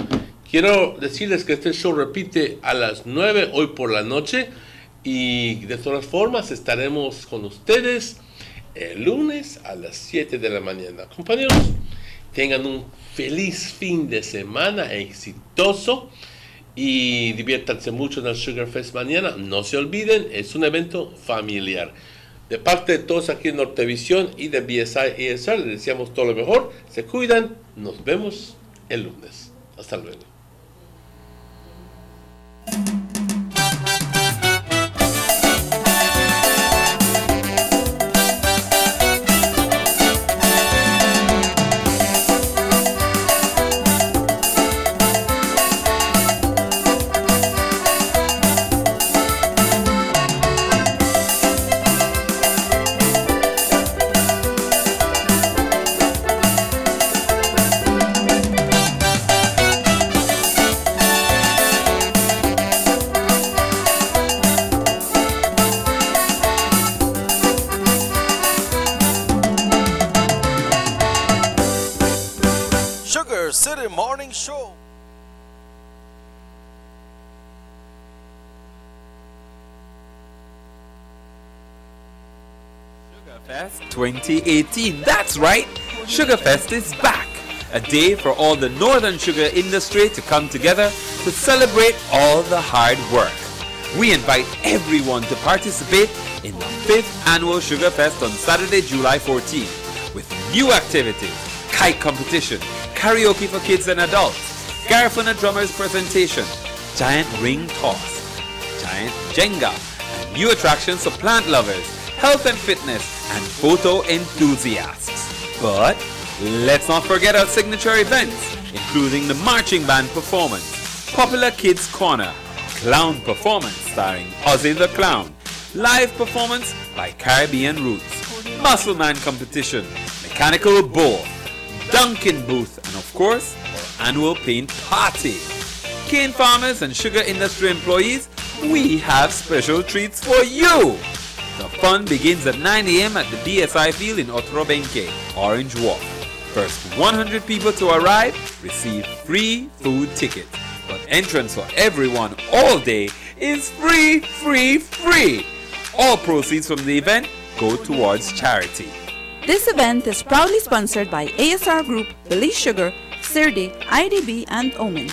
Quiero decirles que este show repite a las 9 hoy por la noche. Y de todas formas estaremos con ustedes el lunes a las 7 de la mañana. Compañeros, Tengan un feliz fin de semana exitoso y diviértanse mucho en el Sugar Fest mañana. No se olviden, es un evento familiar. De parte de todos aquí en Nortevisión y de BSI ESR, les deseamos todo lo mejor. Se cuidan. Nos vemos el lunes. Hasta luego. Sugar City Morning Show. Fest 2018. That's right, Sugarfest is back. A day for all the northern sugar industry to come together to celebrate all the hard work. We invite everyone to participate in the 5th annual Sugarfest on Saturday, July 14th, with new activities, kite competition, karaoke for kids and adults, Garifuna drummers presentation, giant ring toss, giant Jenga, and new attractions for plant lovers, health and fitness, and photo enthusiasts. But let's not forget our signature events, including the marching band performance, popular kids corner, clown performance starring Ozzy the Clown, live performance by Caribbean Roots, muscle man competition, mechanical bull, Dunkin' booth, and of course, our annual paint party. Cane farmers and sugar industry employees, we have special treats for you. The fun begins at 9 a.m. at the BSI field in Otorobenque, Orange Walk. First 100 people to arrive receive free food tickets, but entrance for everyone all day is free, free, free. All proceeds from the event go towards charity. This event is proudly sponsored by ASR Group, Belize Sugar, Sirde, IDB, and Omen.